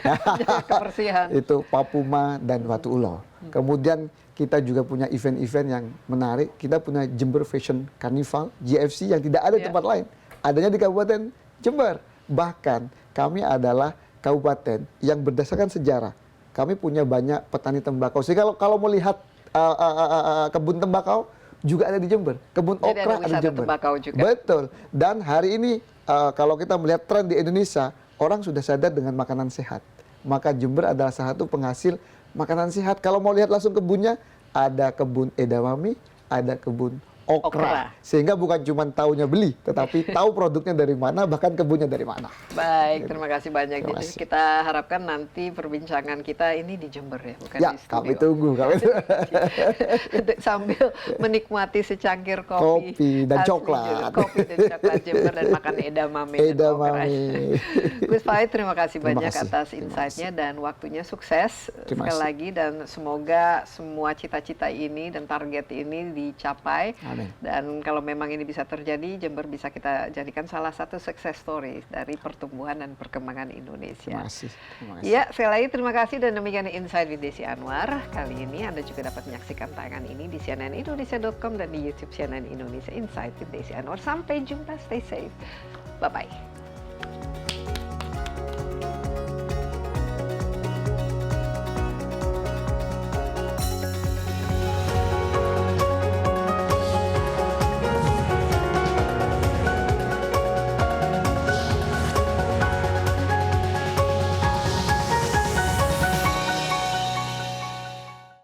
Kebersihan. Itu Papuma dan Watu Ulo. Kemudian kita juga punya event-event yang menarik. Kita punya Jember Fashion Carnival, GFC, yang tidak ada di tempat lain. Adanya di Kabupaten Jember. Bahkan kami adalah kabupaten yang berdasarkan sejarah. Kami punya banyak petani tembakau. Sehingga kalau melihat kebun tembakau, juga ada di Jember. Kebun Jadi okra ada ada di Jember. tembakau juga. Betul. Dan hari ini kalau kita melihat tren di Indonesia, orang sudah sadar dengan makanan sehat. Maka Jember adalah salah satu penghasil makanan sehat. Kalau mau lihat langsung kebunnya, ada kebun edamame, ada kebun okra. Sehingga bukan cuma taunya beli, tetapi tahu produknya dari mana, bahkan kebunnya dari mana. Baik, terima kasih banyak. Terima Jadi kasih. kita harapkan nanti perbincangan kita ini di Jember ya, bukan Ya, di studio. kami tunggu. Sambil menikmati secangkir kopi, Kopi dan asli coklat. Jember. Kopi dan coklat Jember dan makan edamame. dan okra. Edamame. Gus Fahid, terima kasih Terima banyak kasih. atas Terima insight-nya dan waktunya. Sukses Terima sekali kasih. lagi dan semoga semua cita-cita ini dan target ini dicapai. Amin. Dan kalau memang ini bisa terjadi, Jember bisa kita jadikan salah satu success story dari pertumbuhan dan perkembangan Indonesia. Terima kasih. Terima kasih. Ya, sekali lagi terima kasih dan demikian Insight with Desi Anwar. Kali ini Anda juga dapat menyaksikan tayangan ini di cnnindonesia.com dan di YouTube CNN Indonesia Insight with Desi Anwar. Sampai jumpa, stay safe. Bye-bye.